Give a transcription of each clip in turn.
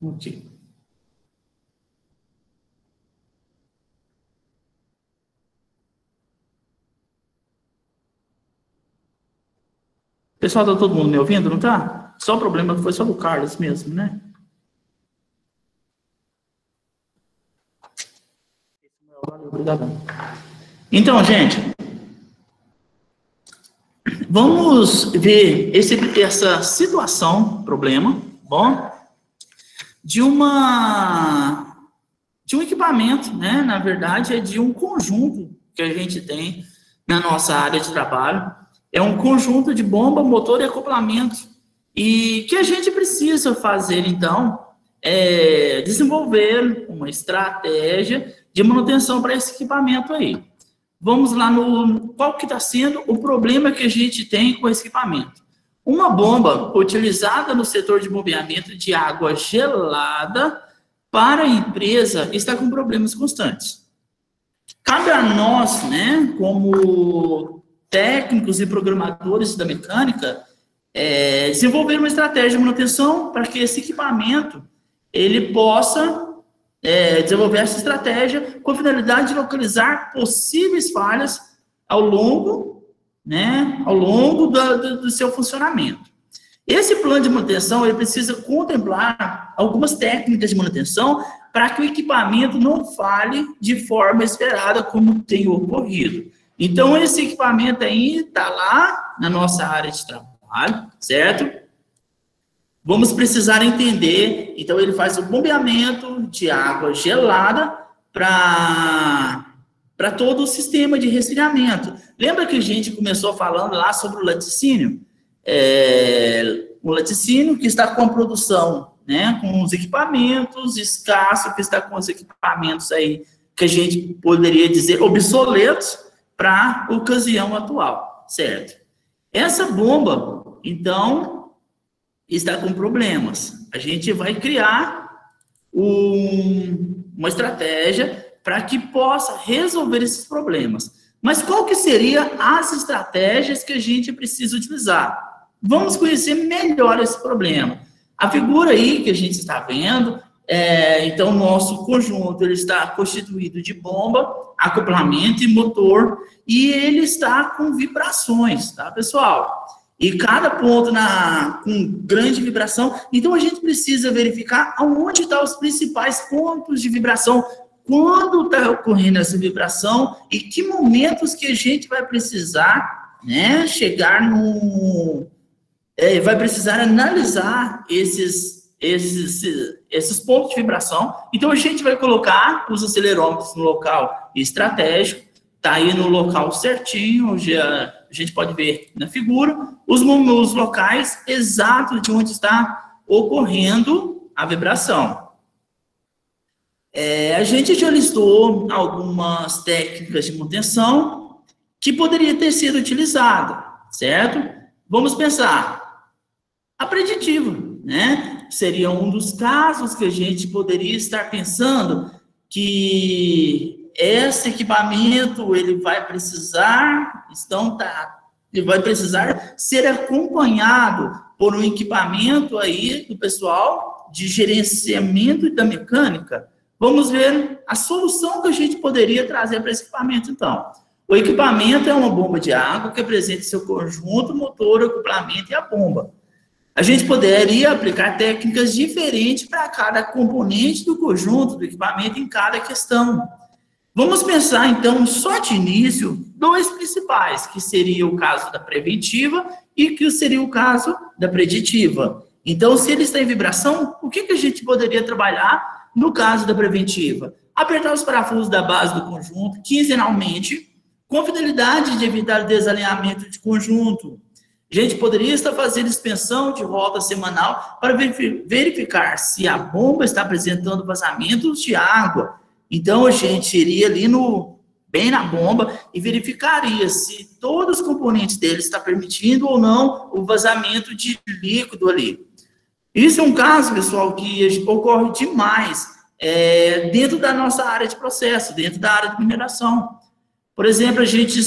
Ok. Pessoal, tá todo mundo me ouvindo, não tá? Só o problema foi só do Carlos mesmo, né? Valeu, obrigado. Então, gente, vamos ver essa situação, problema, bom, de um equipamento, né? Na verdade, é de um conjunto que a gente tem na nossa área de trabalho. É um conjunto de bomba, motor e acoplamento. E que a gente precisa fazer, então, é desenvolver uma estratégia de manutenção para esse equipamento aí. Vamos lá qual que está sendo o problema que a gente tem com esse equipamento. Uma bomba utilizada no setor de bombeamento de água gelada para a empresa está com problemas constantes. Cabe a nós, né, como técnicos e programadores da mecânica, desenvolver uma estratégia de manutenção para que esse equipamento ele possa desenvolver essa estratégia com a finalidade de localizar possíveis falhas ao longo do seu funcionamento. Esse plano de manutenção ele precisa contemplar algumas técnicas de manutenção para que o equipamento não falhe de forma esperada, como tem ocorrido. Então, esse equipamento aí está lá na nossa área de trabalho, certo? Vamos precisar entender, então ele faz o bombeamento de água gelada para todo o sistema de resfriamento. Lembra que a gente começou falando lá sobre o laticínio? O laticínio que está com a produção, né, com os equipamentos escassos, que está com os equipamentos aí que a gente poderia dizer obsoletos para a ocasião atual, certo? Essa bomba, então, está com problemas. A gente vai criar uma estratégia para que possa resolver esses problemas. Mas qual que seria as estratégias que a gente precisa utilizar? Vamos conhecer melhor esse problema. A figura aí que a gente está vendo, então, o nosso conjunto ele está constituído de bomba, acoplamento e motor, e ele está com vibrações, tá, pessoal? E cada ponto com grande vibração. Então, a gente precisa verificar aonde estão os principais pontos de vibração, quando está ocorrendo essa vibração e que momentos que a gente vai precisar, né, vai precisar analisar esses pontos de vibração. Então, a gente vai colocar os acelerômetros no local estratégico, está aí no local certinho, já a gente pode ver na figura, os locais exatos de onde está ocorrendo a vibração. A gente já listou algumas técnicas de manutenção que poderia ter sido utilizada, certo? Vamos pensar. A preditiva, né? Seria um dos casos que a gente poderia estar pensando que esse equipamento ele vai precisar ser acompanhado por um equipamento aí do pessoal de gerenciamento da mecânica. Vamos ver a solução que a gente poderia trazer para esse equipamento, então. O equipamento é uma bomba de água que apresenta seu conjunto, motor, acoplamento e a bomba. A gente poderia aplicar técnicas diferentes para cada componente do conjunto do equipamento em cada questão. Vamos pensar, então, só de início, dois principais, que seria o caso da preventiva e que seria o caso da preditiva. Então, se ele está em vibração, o que a gente poderia trabalhar no caso da preventiva? Apertar os parafusos da base do conjunto quinzenalmente, com finalidade de evitar desalinhamento de conjunto. A gente poderia estar fazendo expansão de volta semanal para verificar se a bomba está apresentando vazamentos de água. Então, a gente iria ali bem na bomba e verificaria se todos os componentes dele estão permitindo ou não o vazamento de líquido ali. Isso é um caso, pessoal, que ocorre demais dentro da nossa área de processo, dentro da área de mineração. Por exemplo, a gente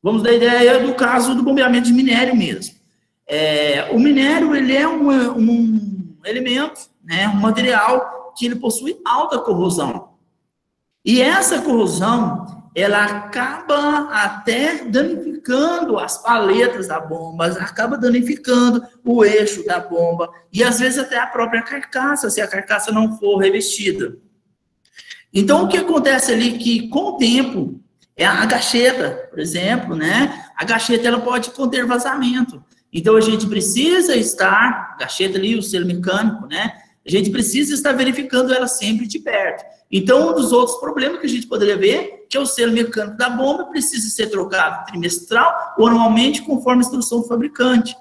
vamos dar ideia do caso do bombeamento de minério mesmo. O minério, ele é elemento, né, um material que ele possui alta corrosão. E essa corrosão, ela acaba até danificando as paletas da bomba, acaba danificando o eixo da bomba, e às vezes até a própria carcaça, se a carcaça não for revestida. Então, o que acontece ali que, com o tempo, a gacheta, por exemplo, né? A gacheta, ela pode conter vazamento. Então, a gente precisa estar, a gacheta ali, o selo mecânico, né? A gente precisa estar verificando ela sempre de perto. Então, um dos outros problemas que a gente poderia ver, que é o selo mecânico da bomba, precisa ser trocado trimestral ou anualmente, conforme a instrução do fabricante.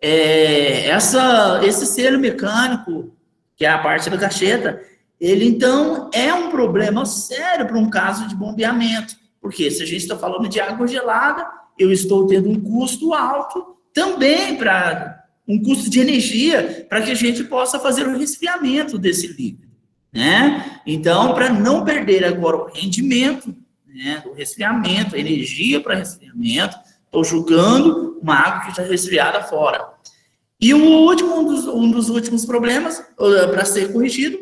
Esse selo mecânico, que é a parte da gacheta, ele, então, é um problema sério para um caso de bombeamento. Porque se a gente está falando de água gelada, eu estou tendo um custo alto também para um custo de energia para que a gente possa fazer o resfriamento desse líquido, né? Então, para não perder agora o rendimento, né, do resfriamento, a energia para resfriamento, estou jogando uma água que está resfriada fora. E um dos últimos problemas para ser corrigido,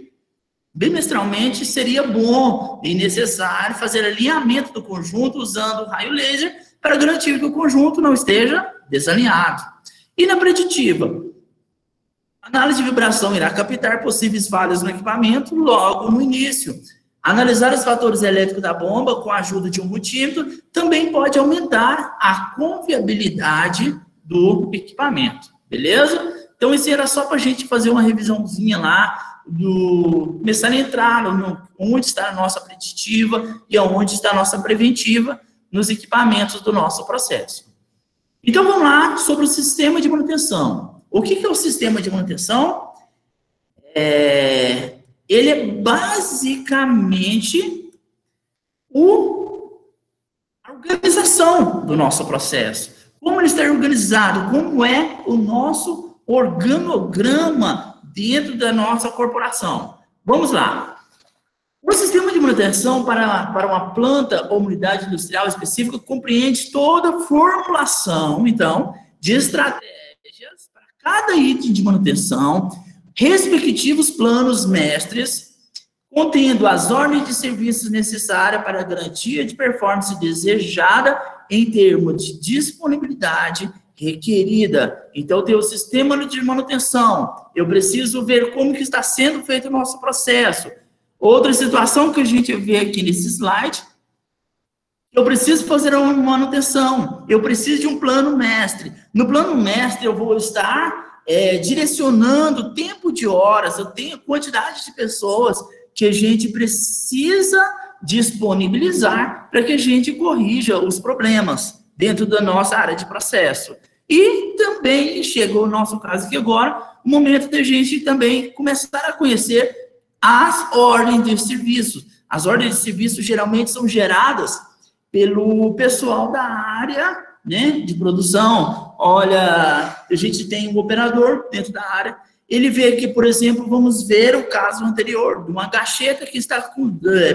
bimestralmente, seria bom e necessário fazer alinhamento do conjunto usando raio laser para garantir que o conjunto não esteja desalinhado. E na preditiva, a análise de vibração irá captar possíveis falhas no equipamento logo no início. Analisar os fatores elétricos da bomba com a ajuda de um multímetro também pode aumentar a confiabilidade do equipamento, beleza? Então, isso era só para a gente fazer uma revisãozinha lá, começar a entrar onde está a nossa preditiva e onde está a nossa preventiva nos equipamentos do nosso processo. Então, vamos lá sobre o sistema de manutenção. O que é o sistema de manutenção? Ele é basicamente a organização do nosso processo. Como ele está organizado, como é o nosso organograma dentro da nossa corporação. Vamos lá. O sistema de manutenção para uma planta ou unidade industrial específica compreende toda a formulação, então, de estratégias para cada item de manutenção, respectivos planos mestres, contendo as ordens de serviços necessárias para a garantia de performance desejada em termos de disponibilidade requerida. Então, tem o sistema de manutenção. Eu preciso ver como que está sendo feito o nosso processo. Outra situação que a gente vê aqui nesse slide, eu preciso fazer uma manutenção. Eu preciso de um plano mestre. No plano mestre, eu vou estar direcionando o tempo de horas, eu tenho quantidade de pessoas que a gente precisa disponibilizar para que a gente corrija os problemas dentro da nossa área de processo. E também chegou o nosso caso aqui agora, o momento da gente também começar a conhecer as ordens de serviço. As ordens de serviço geralmente são geradas pelo pessoal da área, né, de produção. Olha, a gente tem um operador dentro da área, ele vê aqui, por exemplo, vamos ver o caso anterior, de uma gacheta que está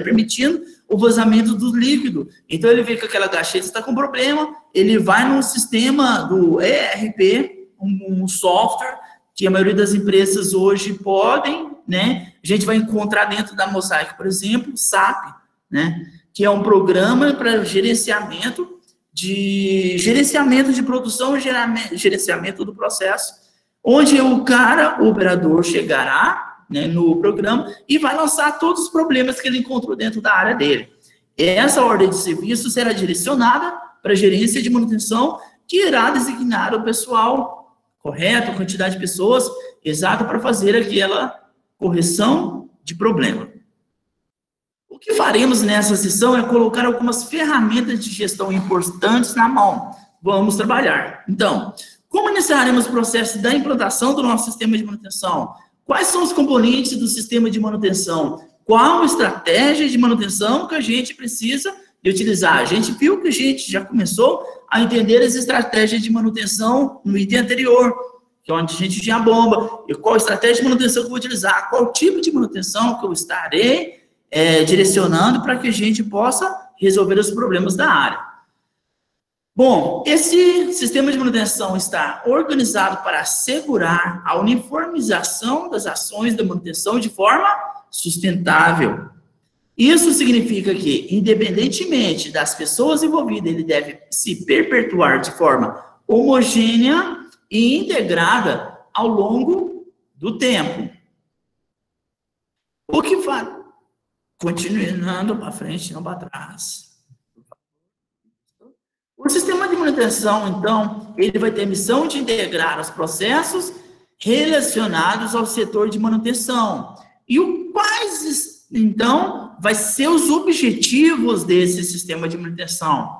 permitindo o vazamento do líquido. Então, ele vê que aquela gacheta está com problema, ele vai no sistema do ERP, um software que a maioria das empresas hoje podem, né? A gente vai encontrar dentro da Mosaic, por exemplo, o SAP, né? Que é um programa para gerenciamento de produção e gerenciamento do processo, onde o operador chegará, né, no programa e vai lançar todos os problemas que ele encontrou dentro da área dele. Essa ordem de serviço será direcionada para a gerência de manutenção, que irá designar o pessoal correto, a quantidade de pessoas exata para fazer aquela correção de problema. O que faremos nessa sessão é colocar algumas ferramentas de gestão importantes na mão. Vamos trabalhar. Então, como iniciaremos o processo da implantação do nosso sistema de manutenção? Quais são os componentes do sistema de manutenção? Qual a estratégia de manutenção que a gente precisa de utilizar? A gente viu que a gente já começou a entender as estratégias de manutenção no item anterior, que é onde a gente tinha a bomba. E qual estratégia de manutenção que eu vou utilizar? Qual tipo de manutenção que eu estarei direcionando para que a gente possa resolver os problemas da área? Bom, esse sistema de manutenção está organizado para assegurar a uniformização das ações da manutenção de forma sustentável. Isso significa que, independentemente das pessoas envolvidas, ele deve se perpetuar de forma homogênea e integrada ao longo do tempo. O que faz? Continuando para frente, não para trás. O sistema de manutenção, então, ele vai ter a missão de integrar os processos relacionados ao setor de manutenção. E quais, então, vai ser os objetivos desse sistema de manutenção?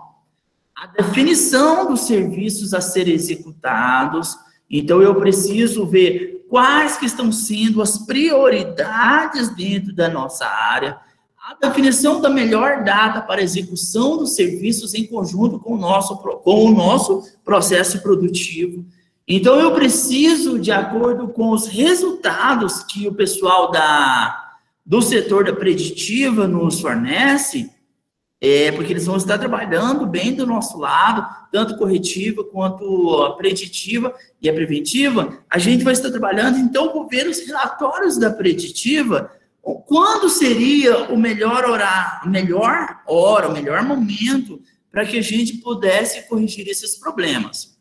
A definição dos serviços a serem executados. Então, eu preciso ver quais que estão sendo as prioridades dentro da nossa área. A definição da melhor data para execução dos serviços em conjunto com o nosso processo produtivo. Então, eu preciso, de acordo com os resultados que o pessoal do setor da preditiva nos fornece, porque eles vão estar trabalhando bem do nosso lado, tanto corretiva quanto a preditiva e a preventiva, a gente vai estar trabalhando, então, vou ver os relatórios da preditiva. Quando seria o melhor horário, o melhor momento para que a gente pudesse corrigir esses problemas?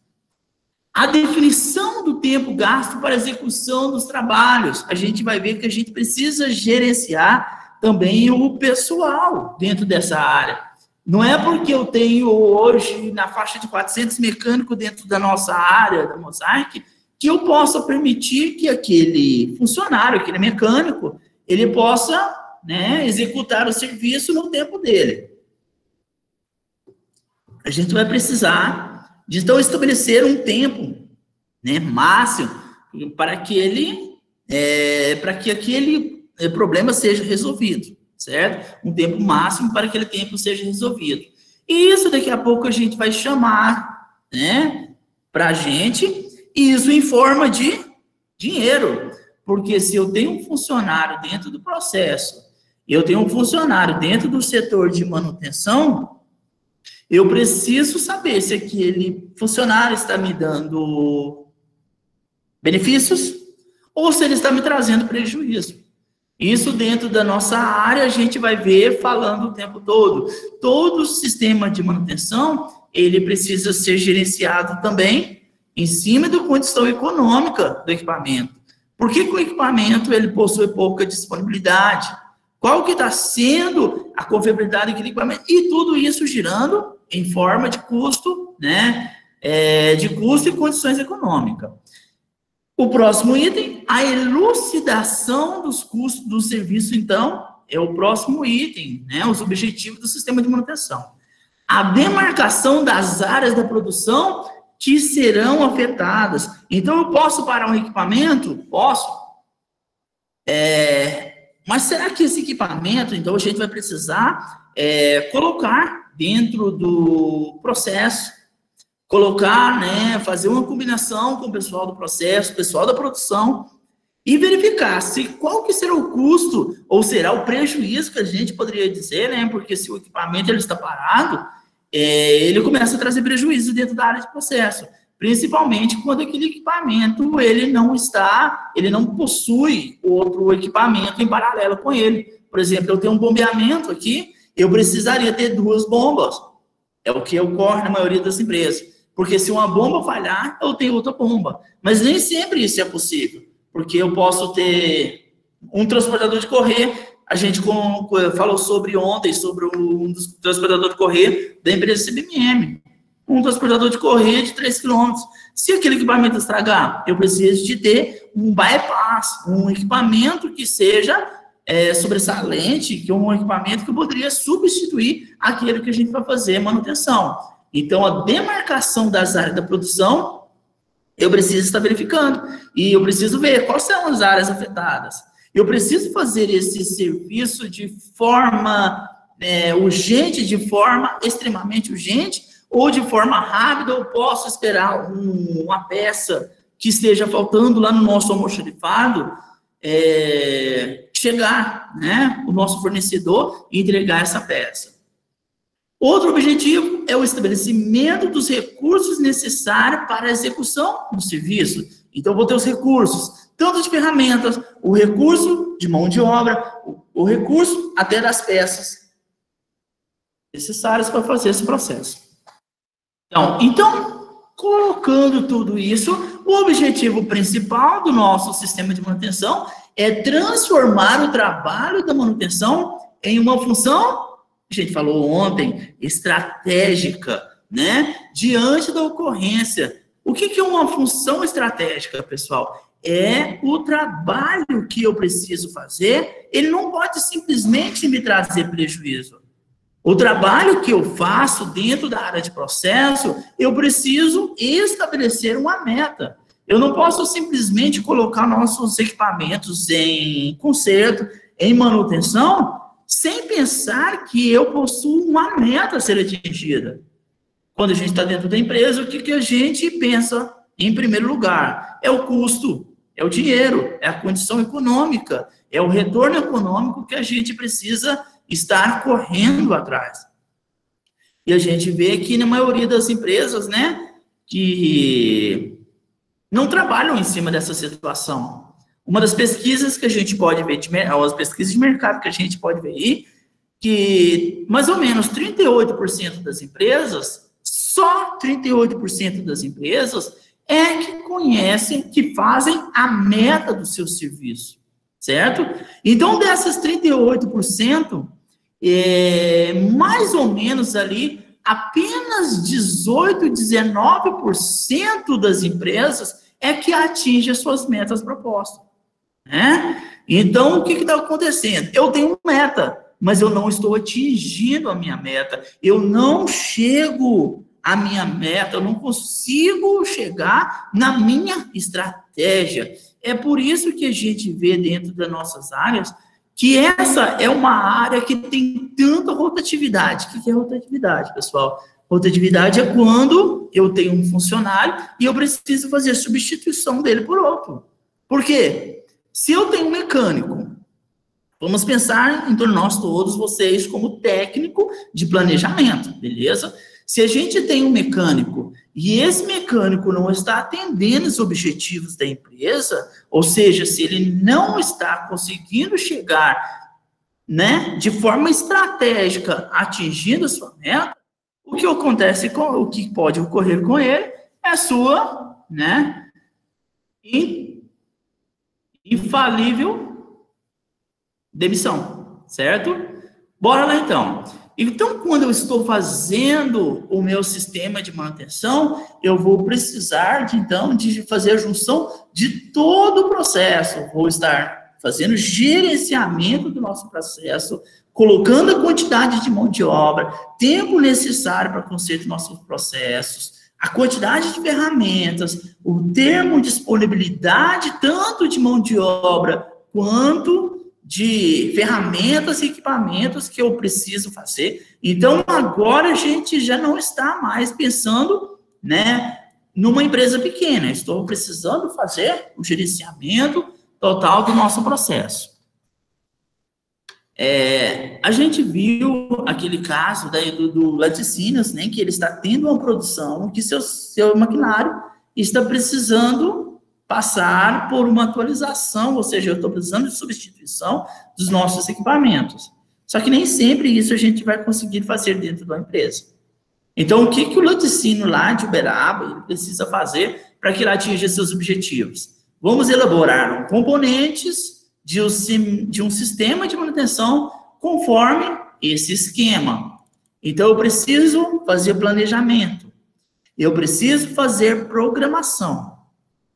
A definição do tempo gasto para a execução dos trabalhos. A gente vai ver que a gente precisa gerenciar também o pessoal dentro dessa área. Não é porque eu tenho hoje na faixa de 400 mecânicos dentro da nossa área, da Mosaic, que eu possa permitir que aquele funcionário, aquele mecânico, ele possa, né, executar o serviço no tempo dele. A gente vai precisar de, então, estabelecer um tempo, né, máximo para que aquele problema seja resolvido, certo? Um tempo máximo para que aquele tempo seja resolvido. E isso daqui a pouco a gente vai chamar, né, para a gente, e isso em forma de dinheiro. Porque se eu tenho um funcionário dentro do processo, eu tenho um funcionário dentro do setor de manutenção, eu preciso saber se aquele funcionário está me dando benefícios ou se ele está me trazendo prejuízo. Isso dentro da nossa área a gente vai ver falando o tempo todo. Todo sistema de manutenção, ele precisa ser gerenciado também em cima da condição econômica do equipamento. Por que o equipamento ele possui pouca disponibilidade? Qual que está sendo a confiabilidade daquele equipamento? E tudo isso girando em forma de custo, né? De custo e condições econômicas. O próximo item, a elucidação dos custos do serviço, então, é o próximo item, né? Os objetivos do sistema de manutenção. A demarcação das áreas da produção que serão afetadas. Então, eu posso parar um equipamento? Posso. Mas será que esse equipamento, então, a gente vai precisar colocar dentro do processo, colocar, né, fazer uma combinação com o pessoal do processo, pessoal da produção, e verificar qual que será o custo, ou será o prejuízo que a gente poderia dizer, né, porque se o equipamento ele está parado, ele começa a trazer prejuízo dentro da área de processo, principalmente quando aquele equipamento ele não possui outro equipamento em paralelo com ele. Por exemplo, eu tenho um bombeamento aqui, eu precisaria ter 2 bombas. É o que ocorre na maioria das empresas. Porque se uma bomba falhar, eu tenho outra bomba. Mas nem sempre isso é possível, porque eu posso ter um transportador de correio. A gente falou ontem sobre um dos transportadores de correio da empresa CBMM. Um transportador de correio de 3 km. Se aquele equipamento estragar, eu preciso de ter um bypass, um equipamento que seja sobressalente, que é um equipamento que poderia substituir aquele que a gente vai fazer manutenção. Então, a demarcação das áreas da produção, eu preciso estar verificando. E eu preciso ver quais são as áreas afetadas. Eu preciso fazer esse serviço de forma urgente, de forma extremamente urgente, ou de forma rápida, eu posso esperar uma peça que esteja faltando lá no nosso almoxarifado, chegar, né, o nosso fornecedor e entregar essa peça. Outro objetivo é o estabelecimento dos recursos necessários para a execução do serviço. Então, vou ter os recursos, tanto de ferramentas, o recurso de mão de obra, o recurso até das peças necessárias para fazer esse processo. Então, colocando tudo isso, o objetivo principal do nosso sistema de manutenção é transformar o trabalho da manutenção em uma função, a gente falou ontem, estratégica, né? Diante da ocorrência. O que é uma função estratégica, pessoal? É o trabalho que eu preciso fazer, ele não pode simplesmente me trazer prejuízo. O trabalho que eu faço dentro da área de processo, eu preciso estabelecer uma meta. Eu não posso simplesmente colocar nossos equipamentos em conserto, em manutenção, sem pensar que eu possuo uma meta a ser atingida. Quando a gente está dentro da empresa, o que a gente pensa em primeiro lugar? É o custo, é o dinheiro, é a condição econômica, é o retorno econômico que a gente precisa estar correndo atrás. E a gente vê aqui na maioria das empresas, né, que não trabalham em cima dessa situação. Uma das pesquisas que a gente pode ver, as pesquisas de mercado que a gente pode ver aí, que mais ou menos 38% das empresas, só 38% das empresas é que conhecem, que fazem a meta do seu serviço, certo? Então, dessas 38%, mais ou menos ali, apenas 18, 19% das empresas é que atinge as suas metas propostas, né? Então, o que está acontecendo? Eu tenho uma meta, mas eu não estou atingindo a minha meta, eu não chego à minha meta, eu não consigo chegar na minha estratégia. É por isso que a gente vê dentro das nossas áreas que essa é uma área que tem tanta rotatividade. O que é rotatividade, pessoal? Rotatividade é quando eu tenho um funcionário e eu preciso fazer a substituição dele por outro. Por quê? Se eu tenho um mecânico, vamos pensar em torno de nós todos, vocês como técnico de planejamento, beleza? Se a gente tem um mecânico e esse mecânico não está atendendo os objetivos da empresa, ou seja, se ele não está conseguindo chegar, né, de forma estratégica, atingindo a sua meta, o que acontece o que pode ocorrer com ele é a sua, né, infalível demissão, certo? Bora lá então. Então, quando eu estou fazendo o meu sistema de manutenção, eu vou precisar, de fazer a junção de todo o processo. Vou estar fazendo gerenciamento do nosso processo, colocando a quantidade de mão de obra, tempo necessário para conserto dos nossos processos, a quantidade de ferramentas, o termo disponibilidade tanto de mão de obra quanto de ferramentas e equipamentos que eu preciso fazer. Então, agora a gente já não está mais pensando, né, numa empresa pequena. Estou precisando fazer o gerenciamento total do nosso processo. A gente viu aquele caso do Laticínios, né, que ele está tendo uma produção que seu maquinário está precisando passar por uma atualização, ou seja, eu estou precisando de substituição dos nossos equipamentos. Só que nem sempre isso a gente vai conseguir fazer dentro da empresa. Então, o que o laticínio lá de Uberaba ele precisa fazer para que ele atinja seus objetivos? Vamos elaborar componentes de um sistema de manutenção conforme esse esquema. Então, eu preciso fazer planejamento. Eu preciso fazer programação.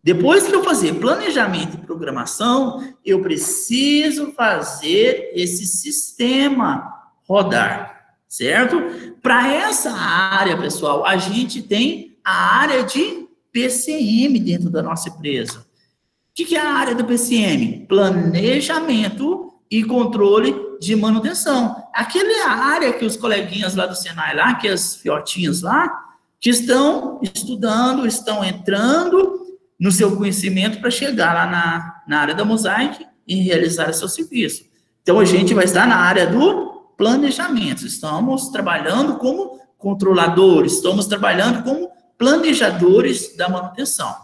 Depois que eu fazer planejamento e programação, eu preciso fazer esse sistema rodar, certo? Para essa área, pessoal, a gente tem a área de PCM dentro da nossa empresa. O que é a área do PCM? Planejamento e controle de manutenção. Aquela área que os coleguinhas lá do Senai, lá, que as fiotinhas lá, que estão estudando, estão entrando no seu conhecimento para chegar lá na área da Mosaic e realizar seu serviço. Então, a gente vai estar na área do planejamento. Estamos trabalhando como controladores, estamos trabalhando como planejadores da manutenção.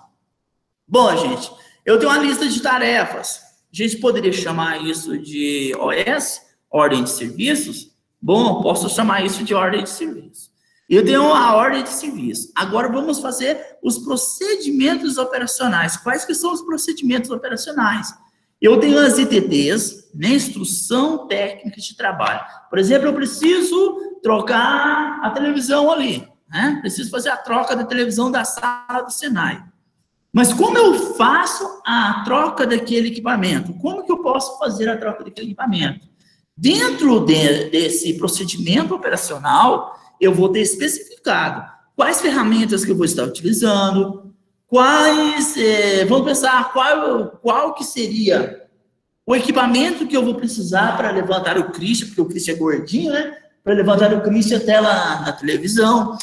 Bom, gente, eu tenho uma lista de tarefas. A gente poderia chamar isso de OS, ordem de serviços? Bom, posso chamar isso de ordem de serviço. Eu tenho a ordem de serviço. Agora vamos fazer os procedimentos operacionais. Quais que são os procedimentos operacionais? Eu tenho as ITTs, né, Instrução Técnica de Trabalho. Por exemplo, eu preciso trocar a televisão ali, né? Preciso fazer a troca da televisão da sala do Senai. Mas como eu faço a troca daquele equipamento? Como que eu posso fazer a troca daquele equipamento? Dentro desse procedimento operacional, eu vou ter especificado quais ferramentas que eu vou estar utilizando, vamos pensar qual que seria o equipamento que eu vou precisar para levantar o Christian, porque o Christian é gordinho, né? Para levantar o Christian até lá na televisão.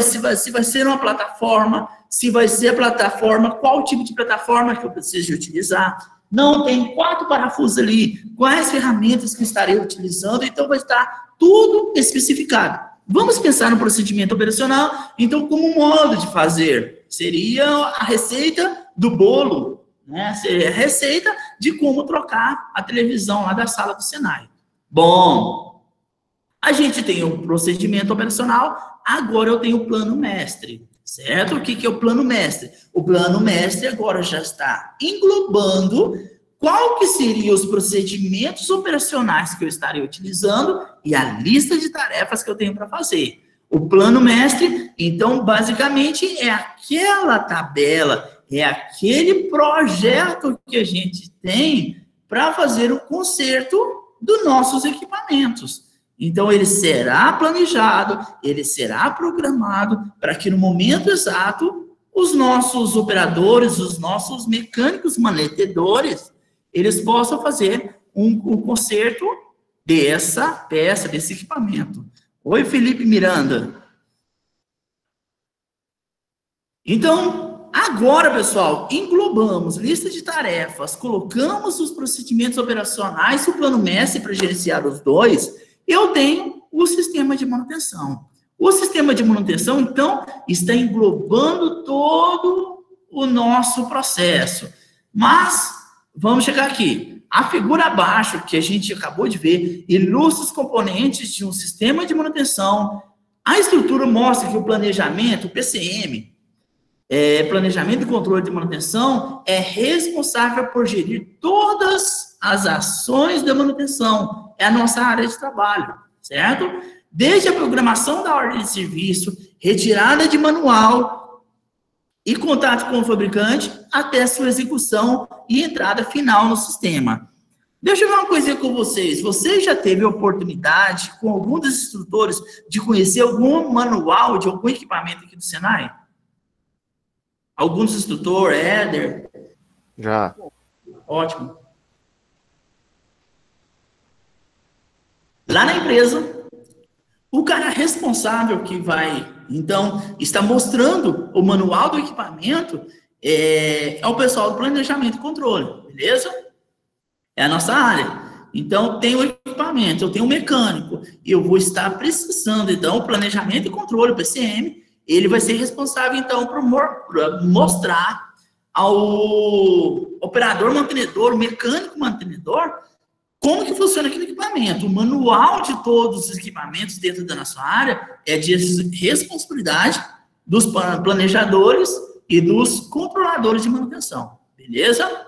Se vai ser uma plataforma, se vai ser a plataforma, qual tipo de plataforma que eu preciso de utilizar. Não, tem 4 parafusos ali, quais ferramentas que eu estarei utilizando, então vai estar tudo especificado. Vamos pensar no procedimento operacional, então, como modo de fazer. Seria a receita do bolo, né? Seria a receita de como trocar a televisão lá da sala do Senai. Bom, a gente tem o procedimento operacional, agora eu tenho o plano mestre, certo? O que é o plano mestre? O plano mestre agora já está englobando qual que seriam os procedimentos operacionais que eu estaria utilizando e a lista de tarefas que eu tenho para fazer. O plano mestre, então, basicamente, é aquela tabela, é aquele projeto que a gente tem para fazer o conserto dos nossos equipamentos. Então, ele será planejado, ele será programado para que no momento exato, os nossos operadores, os nossos mecânicos manetedores, eles possam fazer um conserto dessa peça, desse equipamento. Oi, Felipe Miranda. Então, agora, pessoal, englobamos lista de tarefas, colocamos os procedimentos operacionais, o plano mestre para gerenciar os dois, eu tenho o sistema de manutenção. O sistema de manutenção, então, está englobando todo o nosso processo. Mas, vamos chegar aqui. A figura abaixo, que a gente acabou de ver, ilustra os componentes de um sistema de manutenção. A estrutura mostra que o planejamento, o PCM, Planejamento e Controle de Manutenção, é responsável por gerir todas as ações da manutenção. É a nossa área de trabalho, certo? Desde a programação da ordem de serviço, retirada de manual e contato com o fabricante, até a sua execução e entrada final no sistema. Deixa eu ver uma coisinha com vocês. Você já teve a oportunidade, com algum dos instrutores, de conhecer algum manual de algum equipamento aqui do Senai? Algum dos instrutores, Éder? Já. Ótimo. Lá na empresa, o cara responsável que vai, então, está mostrando o manual do equipamento é o pessoal do planejamento e controle, beleza? É a nossa área. Então, tem o equipamento, eu tenho o mecânico, e eu vou estar precisando, então, o planejamento e controle, o PCM, ele vai ser responsável, então, por mostrar ao operador mantenedor, o mecânico mantenedor, como que funciona aquele equipamento. O manual de todos os equipamentos dentro da nossa área é de responsabilidade dos planejadores e dos controladores de manutenção, beleza?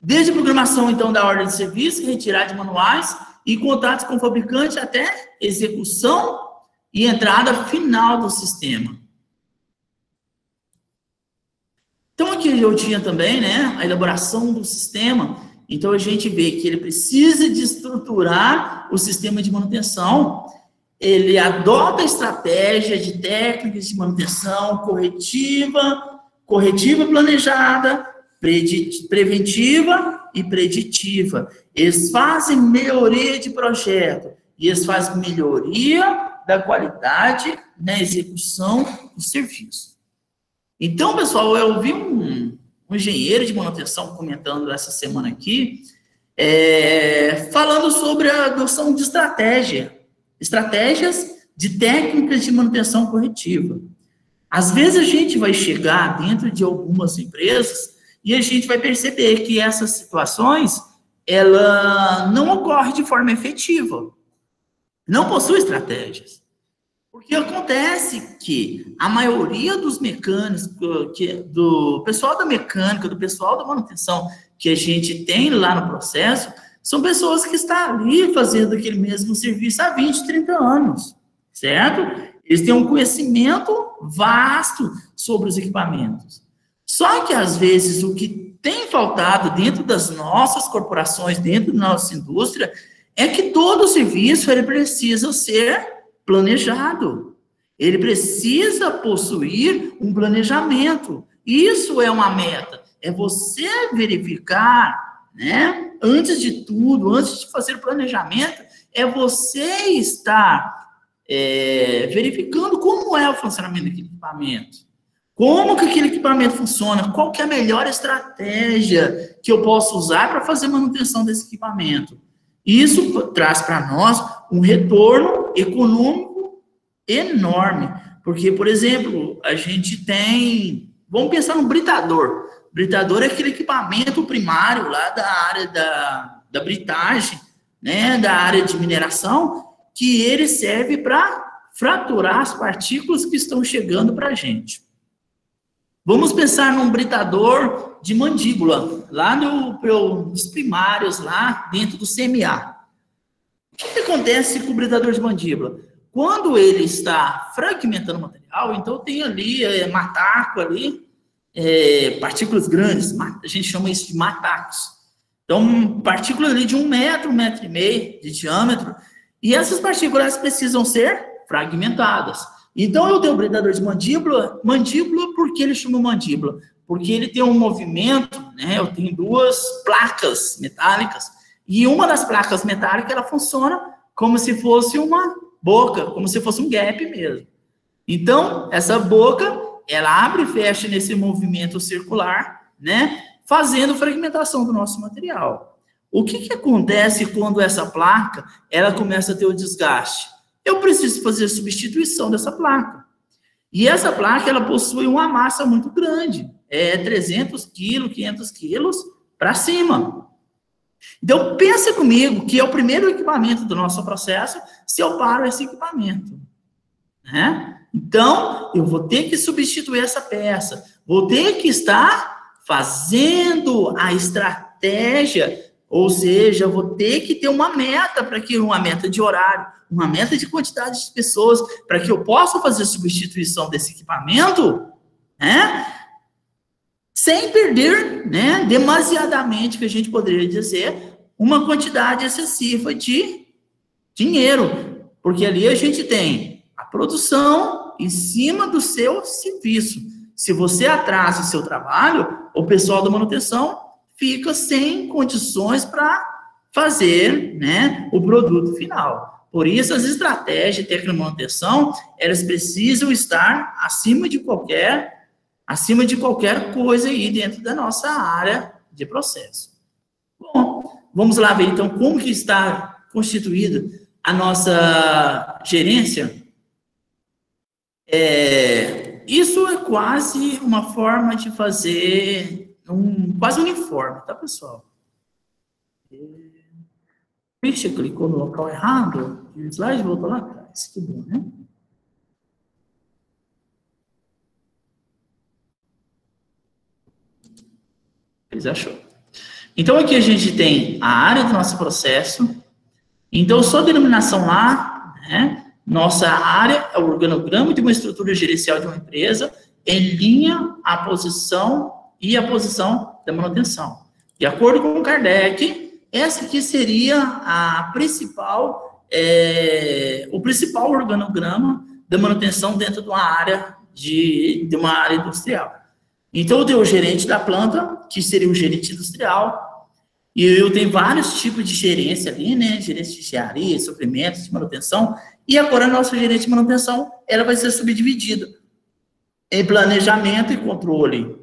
Desde a programação, então, da ordem de serviço, retirada de manuais e contatos com o fabricante até execução e entrada final do sistema. Então, aqui eu tinha também, né, a elaboração do sistema. Então, a gente vê que ele precisa de estruturar o sistema de manutenção. Ele adota a estratégia de técnicas de manutenção corretiva planejada, preventiva e preditiva. Eles fazem melhoria de projeto e eles fazem melhoria da qualidade na execução do serviço. Então, pessoal, eu vi um engenheiro de manutenção comentando essa semana aqui Falando sobre a adoção de estratégias de técnicas de manutenção corretiva. Às vezes a gente vai chegar dentro de algumas empresas e a gente vai perceber que essas situações, ela não ocorre de forma efetiva, não possui estratégias. Porque acontece que a maioria dos mecânicos, do pessoal da mecânica, do pessoal da manutenção que a gente tem lá no processo, são pessoas que estão ali fazendo aquele mesmo serviço há 20, 30 anos, certo? Eles têm um conhecimento vasto sobre os equipamentos. Só que, às vezes, o que tem faltado dentro das nossas corporações, dentro da nossa indústria, é que todo o serviço ele precisa ser planejado. Ele precisa possuir um planejamento. Isso é uma meta. É você verificar, né? Antes de tudo, antes de fazer o planejamento, é você estar verificando como é o funcionamento daquele equipamento. Como que aquele equipamento funciona? Qual que é a melhor estratégia que eu posso usar para fazer manutenção desse equipamento? Isso traz para nós um retorno econômico enorme. Porque, por exemplo, a gente tem... Vamos pensar no britador. O britador é aquele equipamento primário lá da área da britagem, né, da área de mineração, que ele serve para fraturar as partículas que estão chegando para a gente. Vamos pensar num britador de mandíbula, lá nos primários, lá dentro do CMA. O que acontece com o britador de mandíbula? Quando ele está fragmentando o material, então tem ali mataco ali, partículas grandes, a gente chama isso de matacos. Então, partículas ali de 1 metro, 1,5 metro de diâmetro, e essas partículas precisam ser fragmentadas. Então, eu tenho o britador de mandíbula. Mandíbula, por que ele chama mandíbula? Porque ele tem um movimento, né? Eu tenho 2 placas metálicas, e uma das placas metálicas, ela funciona como se fosse uma boca, como se fosse um gap mesmo. Então, essa boca, ela abre e fecha nesse movimento circular, né? Fazendo fragmentação do nosso material. O que acontece quando essa placa, ela começa a ter o desgaste? Eu preciso fazer a substituição dessa placa. E essa placa, ela possui uma massa muito grande. 300 quilos, 500 quilos para cima. Então, pensa comigo que é o primeiro equipamento do nosso processo se eu paro esse equipamento. Né? Então, eu vou ter que substituir essa peça. Vou ter que estar fazendo a estratégia, ou seja, eu vou ter que ter uma meta para que uma meta de horário, uma meta de quantidade de pessoas, para que eu possa fazer a substituição desse equipamento, né? Sem perder, né, demasiadamente, que a gente poderia dizer, uma quantidade excessiva de dinheiro. Porque ali a gente tem a produção em cima do seu serviço. Se você atrasa o seu trabalho, o pessoal da manutenção fica sem condições para fazer, né, o produto final. Por isso, as estratégias de técnica de manutenção, elas precisam estar acima de qualquer coisa aí dentro da nossa área de processo. Bom, vamos lá ver, então, como que está constituída a nossa gerência. Isso é quase uma forma de fazer quase uniforme, tá, pessoal? Vixe, clicou no local errado, o slide voltou lá atrás, que bom, né? Eles achou. Então, aqui a gente tem a área do nosso processo. Então, só a denominação lá, né? Nossa área é o organograma de uma estrutura gerencial de uma empresa em linha, a posição e a posição da manutenção. De acordo com o Kardec, essa aqui seria a o principal organograma da manutenção dentro de uma área uma área industrial. Então, eu tenho o gerente da planta, que seria o gerente industrial, e eu tenho vários tipos de gerência ali, né? Gerência de engenharia, suprimentos, de manutenção, e agora a nossa gerente de manutenção, ela vai ser subdividida em planejamento e controle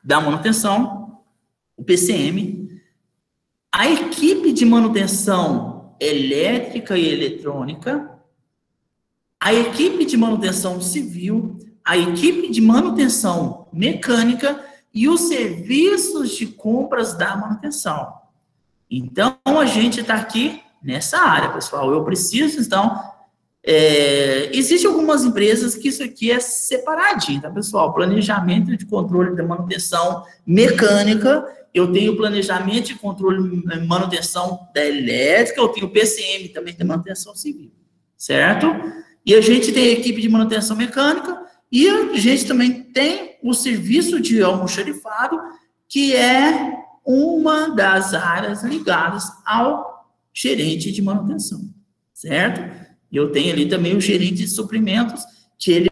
da manutenção, o PCM, a equipe de manutenção elétrica e eletrônica, a equipe de manutenção civil, a equipe de manutenção mecânica e os serviços de compras da manutenção. Então, a gente está aqui nessa área, pessoal. Eu preciso, então... Existem algumas empresas que isso aqui é separadinho, tá, pessoal? Planejamento de controle da manutenção mecânica, eu tenho planejamento de controle de manutenção da elétrica, eu tenho PCM também de manutenção civil, certo? E a gente tem a equipe de manutenção mecânica e a gente também tem o serviço de almoxarifado, que é uma das áreas ligadas ao gerente de manutenção, certo? Eu tenho ali também o gerente de suprimentos, que ele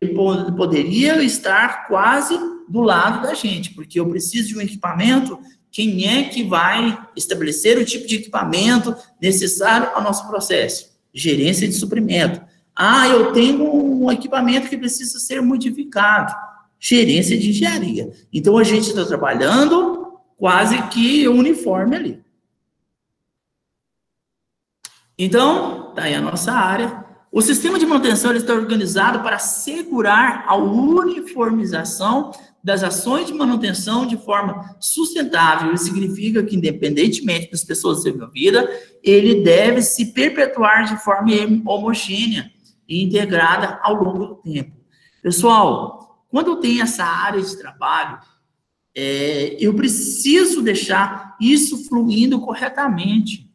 poderia estar quase do lado da gente, porque eu preciso de um equipamento, quem é que vai estabelecer o tipo de equipamento necessário ao nosso processo? Gerência de suprimento. Ah, eu tenho um equipamento que precisa ser modificado. Gerência de engenharia. Então, a gente está trabalhando quase que uniforme ali. Então, tá aí a nossa área. O sistema de manutenção ele está organizado para assegurar a uniformização das ações de manutenção de forma sustentável. Isso significa que, independentemente das pessoas envolvidas, ele deve se perpetuar de forma homogênea e integrada ao longo do tempo. Pessoal, quando eu tenho essa área de trabalho, eu preciso deixar isso fluindo corretamente.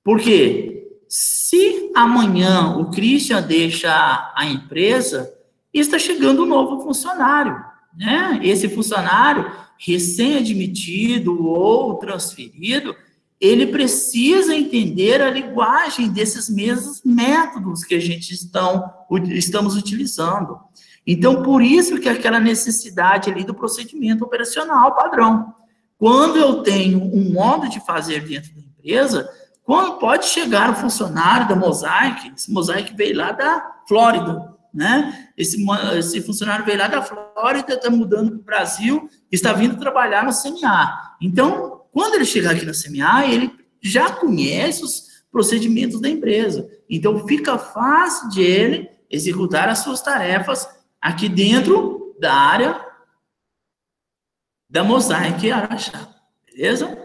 Por quê? Se amanhã o Christian deixa a empresa, está chegando um novo funcionário, né? Esse funcionário recém-admitido ou transferido, ele precisa entender a linguagem desses mesmos métodos que a gente estamos utilizando. Então, por isso que aquela necessidade ali do procedimento operacional padrão. Quando eu tenho um modo de fazer dentro da empresa, quando pode chegar o funcionário da Mosaic, esse Mosaic veio lá da Flórida, né? Esse funcionário veio lá da Flórida, está mudando para o Brasil, está vindo trabalhar no CMA. Então, quando ele chegar aqui no CMA, ele já conhece os procedimentos da empresa. Então, fica fácil de ele executar as suas tarefas aqui dentro da área da Mosaic Araxá, beleza?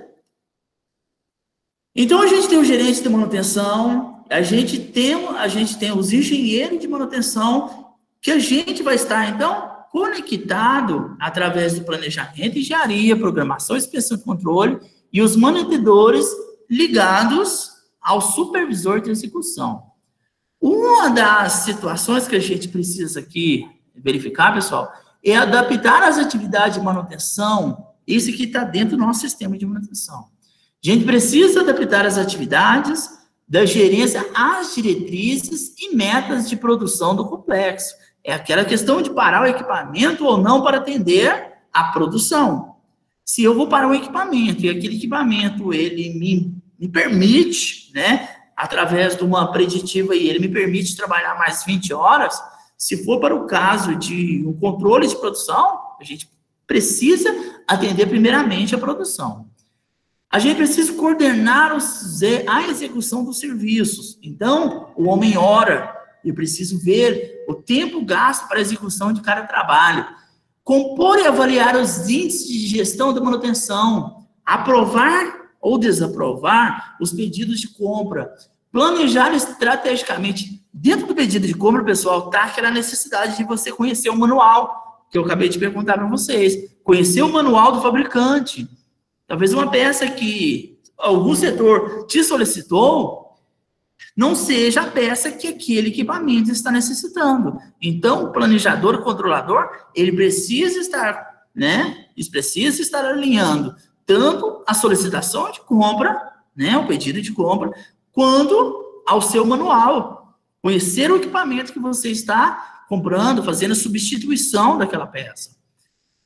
Então, a gente tem o gerente de manutenção, a gente tem os engenheiros de manutenção, que a gente vai estar, então, conectado através do planejamento, engenharia, programação, inspeção e controle, e os mantenedores ligados ao supervisor de execução. Uma das situações que a gente precisa aqui verificar, pessoal, é adaptar as atividades de manutenção, isso que está dentro do nosso sistema de manutenção. A gente precisa adaptar as atividades da gerência às diretrizes e metas de produção do complexo. É aquela questão de parar o equipamento ou não para atender a produção. Se eu vou parar um equipamento e aquele equipamento ele me permite, né, através de uma preditiva, e ele me permite trabalhar mais 20 horas, se for para o caso de um controle de produção, a gente precisa atender primeiramente a produção. A gente precisa coordenar a execução dos serviços. Então, o homem ora, eu preciso ver o tempo gasto para a execução de cada trabalho. Compor e avaliar os índices de gestão da manutenção. Aprovar ou desaprovar os pedidos de compra. Planejar estrategicamente. Dentro do pedido de compra, pessoal, está aquela necessidade de você conhecer o manual, que eu acabei de perguntar para vocês. Conhecer o manual do fabricante. Talvez uma peça que algum setor te solicitou não seja a peça que aquele equipamento está necessitando. Então, o planejador, o controlador, ele precisa estar, né? Ele precisa estar alinhando tanto a solicitação de compra, né? O pedido de compra, quanto ao seu manual. Conhecer o equipamento que você está comprando, fazendo a substituição daquela peça.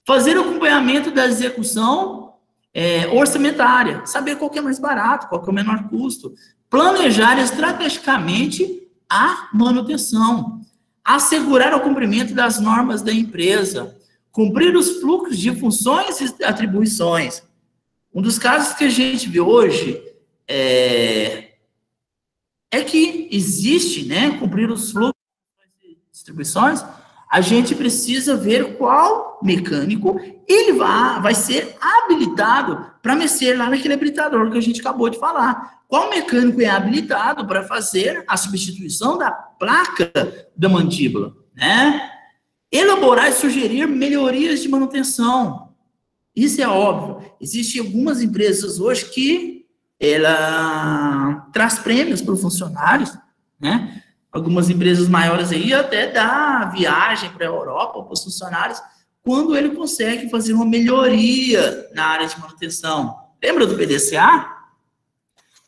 Fazer o acompanhamento da execução orçamentária, saber qual que é mais barato, qual que é o menor custo, planejar estrategicamente a manutenção, assegurar o cumprimento das normas da empresa, cumprir os fluxos de funções e atribuições. Um dos casos que a gente vê hoje é que existe, né, cumprir os fluxos de distribuições, a gente precisa ver qual mecânico ele vai ser habilitado para mexer lá naquele habilitador que a gente acabou de falar. Qual mecânico é habilitado para fazer a substituição da placa da mandíbula, né? Elaborar e sugerir melhorias de manutenção. Isso é óbvio. Existem algumas empresas hoje que ela traz prêmios para os funcionários, né? Algumas empresas maiores aí até dá viagem para a Europa para os funcionários quando ele consegue fazer uma melhoria na área de manutenção. Lembra do PDCA?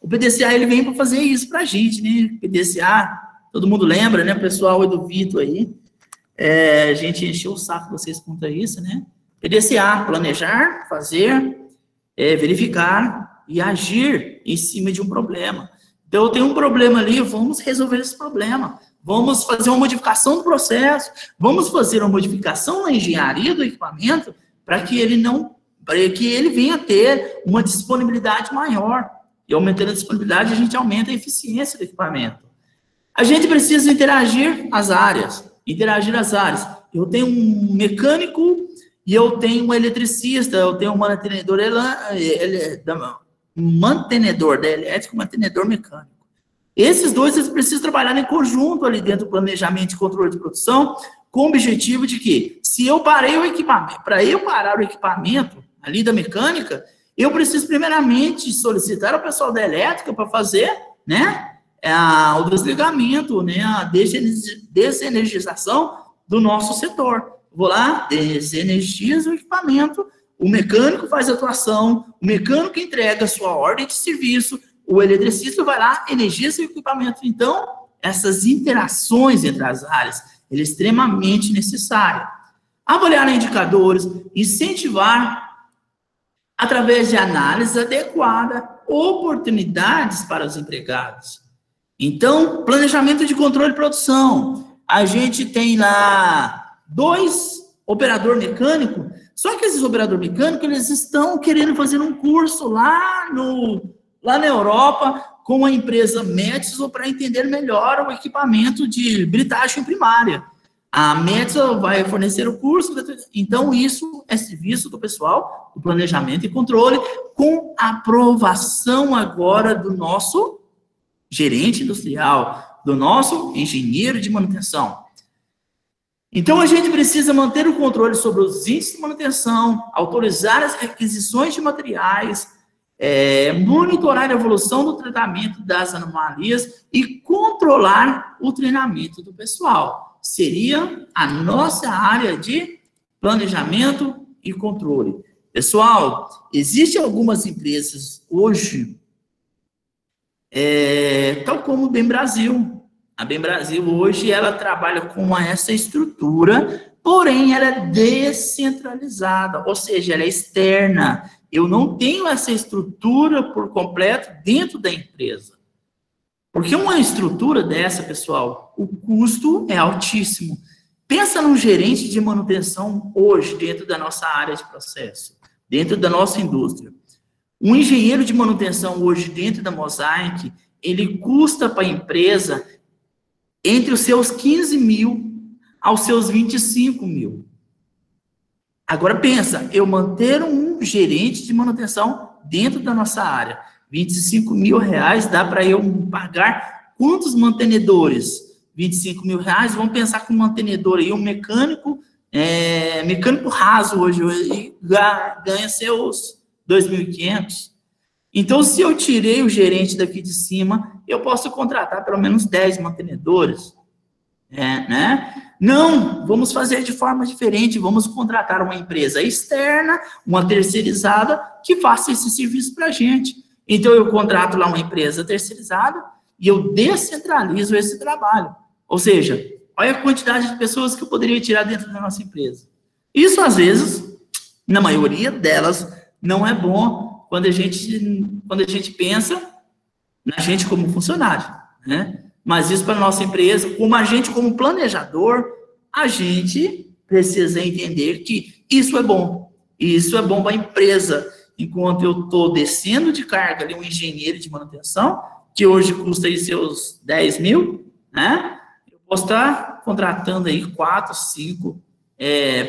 O PDCA ele vem para fazer isso para a gente, né? PDCA, todo mundo lembra, né? O pessoal do Vitor aí. A gente encheu o saco vocês quanto a isso, né? PDCA, planejar, fazer, verificar e agir em cima de um problema. Então, eu tenho um problema ali, vamos resolver esse problema. Vamos fazer uma modificação do processo, vamos fazer uma modificação na engenharia do equipamento para que ele venha a ter uma disponibilidade maior. E aumentando a disponibilidade, a gente aumenta a eficiência do equipamento. A gente precisa interagir as áreas. Eu tenho um mecânico e eu tenho um eletricista, eu tenho um mantenedor da elétrica, um mantenedor mecânico. Esses dois, eles precisam trabalhar em conjunto ali dentro do planejamento e controle de produção, com o objetivo de que, se eu parei o equipamento, para eu parar o equipamento ali da mecânica, eu preciso primeiramente solicitar ao pessoal da elétrica para fazer, né, o desligamento, né, a desenergização do nosso setor. Vou lá, desenergizo o equipamento, o mecânico faz a atuação, o mecânico entrega a sua ordem de serviço, o eletricista vai lá, energiza o equipamento. Então, essas interações entre as áreas, é extremamente necessária. Avaliar indicadores, incentivar, através de análise adequada, oportunidades para os empregados. Então, planejamento de controle de produção. A gente tem lá 2 operadores mecânicos, só que esses operadores mecânicos, eles estão querendo fazer um curso lá na Europa com a empresa Metso para entender melhor o equipamento de britagem primária. A Metso vai fornecer o curso, então isso é serviço do pessoal do planejamento e controle, com aprovação agora do nosso gerente industrial, do nosso engenheiro de manutenção. Então, a gente precisa manter o controle sobre os índices de manutenção, autorizar as requisições de materiais, monitorar a evolução do tratamento das anomalias e controlar o treinamento do pessoal. Seria a nossa área de planejamento e controle. Pessoal, existem algumas empresas hoje, tal como o Bem Brasil. A Bem Brasil hoje ela trabalha com essa estrutura, porém ela é descentralizada, ou seja, ela é externa. Eu não tenho essa estrutura por completo dentro da empresa. Porque uma estrutura dessa, pessoal, o custo é altíssimo. Pensa num gerente de manutenção hoje dentro da nossa área de processo, dentro da nossa indústria. Um engenheiro de manutenção hoje dentro da Mosaic, ele custa para a empresa entre os seus 15 mil aos seus 25 mil. Agora pensa, eu manter um gerente de manutenção dentro da nossa área, 25 mil reais dá para eu pagar quantos mantenedores? 25 mil reais, vamos pensar com um mantenedor aí, um mecânico, mecânico raso hoje, ganha seus 2.500. Então, se eu tirei o gerente daqui de cima, eu posso contratar pelo menos 10 mantenedores, né? Não, vamos fazer de forma diferente, vamos contratar uma empresa externa, uma terceirizada, que faça esse serviço para a gente. Então, eu contrato lá uma empresa terceirizada e eu descentralizo esse trabalho. Ou seja, olha a quantidade de pessoas que eu poderia tirar dentro da nossa empresa. Isso, às vezes, na maioria delas, não é bom quando a gente pensa na gente como funcionário, né? Mas isso para a nossa empresa, como a gente como planejador, a gente precisa entender que isso é bom. E isso é bom para a empresa. enquanto eu estou descendo de carga ali um engenheiro de manutenção, que hoje custa aí seus 10 mil, né? Eu posso estar contratando aí 4, 5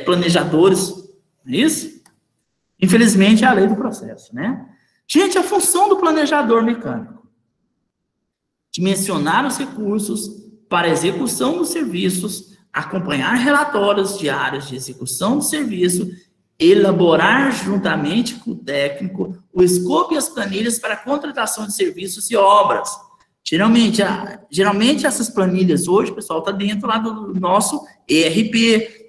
planejadores, não é isso? Infelizmente, é a lei do processo, né? Gente, a função do planejador mecânico: dimensionar os recursos para a execução dos serviços, acompanhar relatórios diários de execução do serviço, elaborar juntamente com o técnico o escopo e as planilhas para a contratação de serviços e obras. Geralmente essas planilhas hoje, pessoal, está dentro lá do nosso ERP,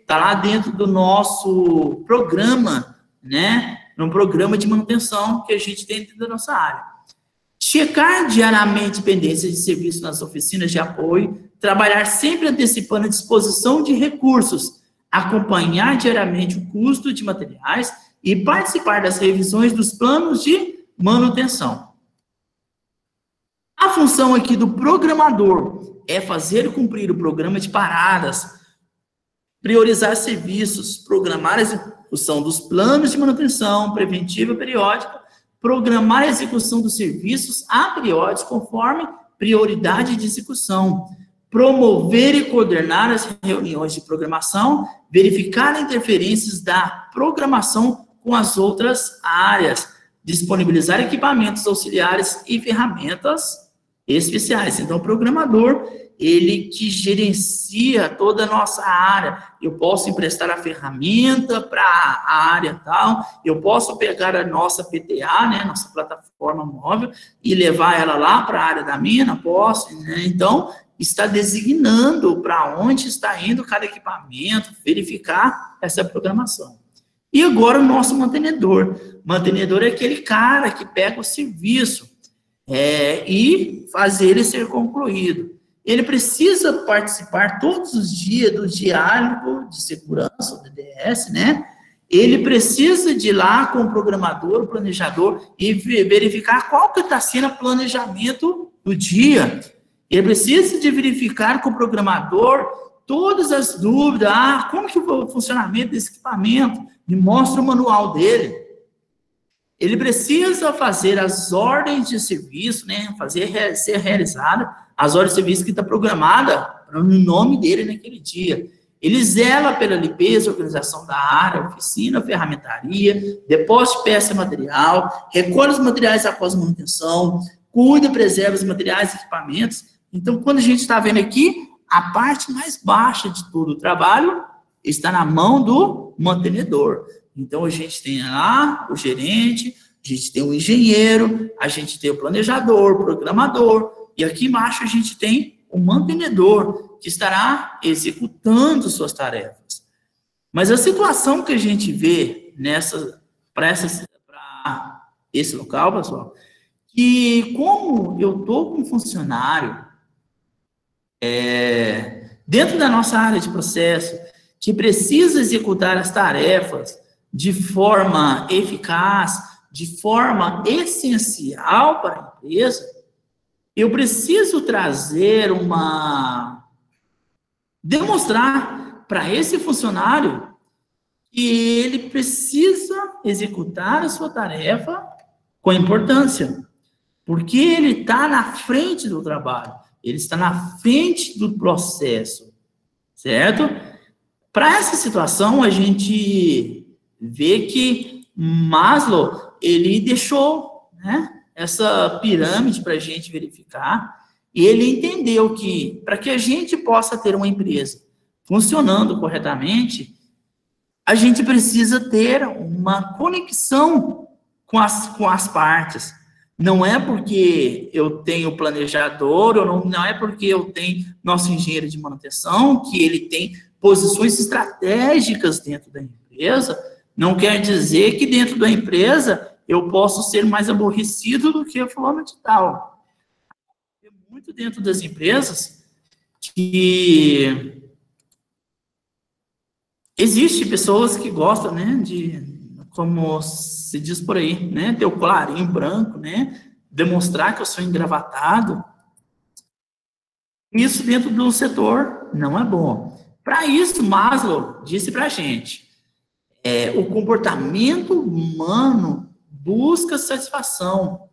está lá dentro do nosso programa, né? No programa de manutenção que a gente tem dentro da nossa área. Checar diariamente pendências de serviço nas oficinas de apoio, trabalhar sempre antecipando a disposição de recursos, acompanhar diariamente o custo de materiais e participar das revisões dos planos de manutenção. A função aqui do programador é fazer cumprir o programa de paradas, priorizar serviços, programar a execução dos planos de manutenção preventiva e periódica, programar a execução dos serviços aperiódicos conforme prioridade de execução, promover e coordenar as reuniões de programação, verificar interferências da programação com as outras áreas, disponibilizar equipamentos auxiliares e ferramentas especiais. Então, o programador, ele que gerencia toda a nossa área. Eu posso emprestar a ferramenta para a área tal, eu posso pegar a nossa PTA, né, nossa plataforma móvel, e levar ela lá para a área da mina, posso, né? Então, está designando para onde está indo cada equipamento, verificar essa programação. E agora o nosso mantenedor. Mantenedor é aquele cara que pega o serviço e faz ele ser concluído. Ele precisa participar todos os dias do diálogo de segurança, o DDS, né? Ele precisa de ir lá com o programador, o planejador, e verificar qual que está sendo o planejamento do dia. Ele precisa de verificar com o programador todas as dúvidas. Como que é o funcionamento desse equipamento? Me mostra o manual dele. Ele precisa fazer as ordens de serviço, né? Ser realizada as ordens de serviço que está programada no nome dele naquele dia. Ele zela pela limpeza, organização da área, oficina, ferramentaria, depósito de peça e material, recolhe os materiais após manutenção, cuida e preserva os materiais e equipamentos. Então, quando a gente está vendo aqui, a parte mais baixa de todo o trabalho está na mão do mantenedor. Então, a gente tem lá o gerente, a gente tem o engenheiro, a gente tem o planejador, o programador, e aqui embaixo a gente tem o mantenedor, que estará executando suas tarefas. Mas a situação que a gente vê para esse local, pessoal, que como eu estou com um funcionário dentro da nossa área de processo, que precisa executar as tarefas de forma eficaz, de forma essencial para a empresa, eu preciso demonstrar para esse funcionário que ele precisa executar a sua tarefa com importância, porque ele está na frente do trabalho, ele está na frente do processo, certo? Para essa situação, a gente vê que Maslow, ele deixou, né, essa pirâmide para a gente verificar, e ele entendeu que, para que a gente possa ter uma empresa funcionando corretamente, a gente precisa ter uma conexão com as partes. Não é porque eu tenho planejador, ou não é porque eu tenho nosso engenheiro de manutenção, que ele tem posições estratégicas dentro da empresa, não quer dizer que dentro da empresa eu posso ser mais aborrecido do que fulano de tal. Tem muito dentro das empresas que existe pessoas que gostam, né, como se diz por aí, né, ter o colarinho branco, né, demonstrar que eu sou engravatado. Isso dentro do setor não é bom. Para isso, Maslow disse para a gente, o comportamento humano busca satisfação.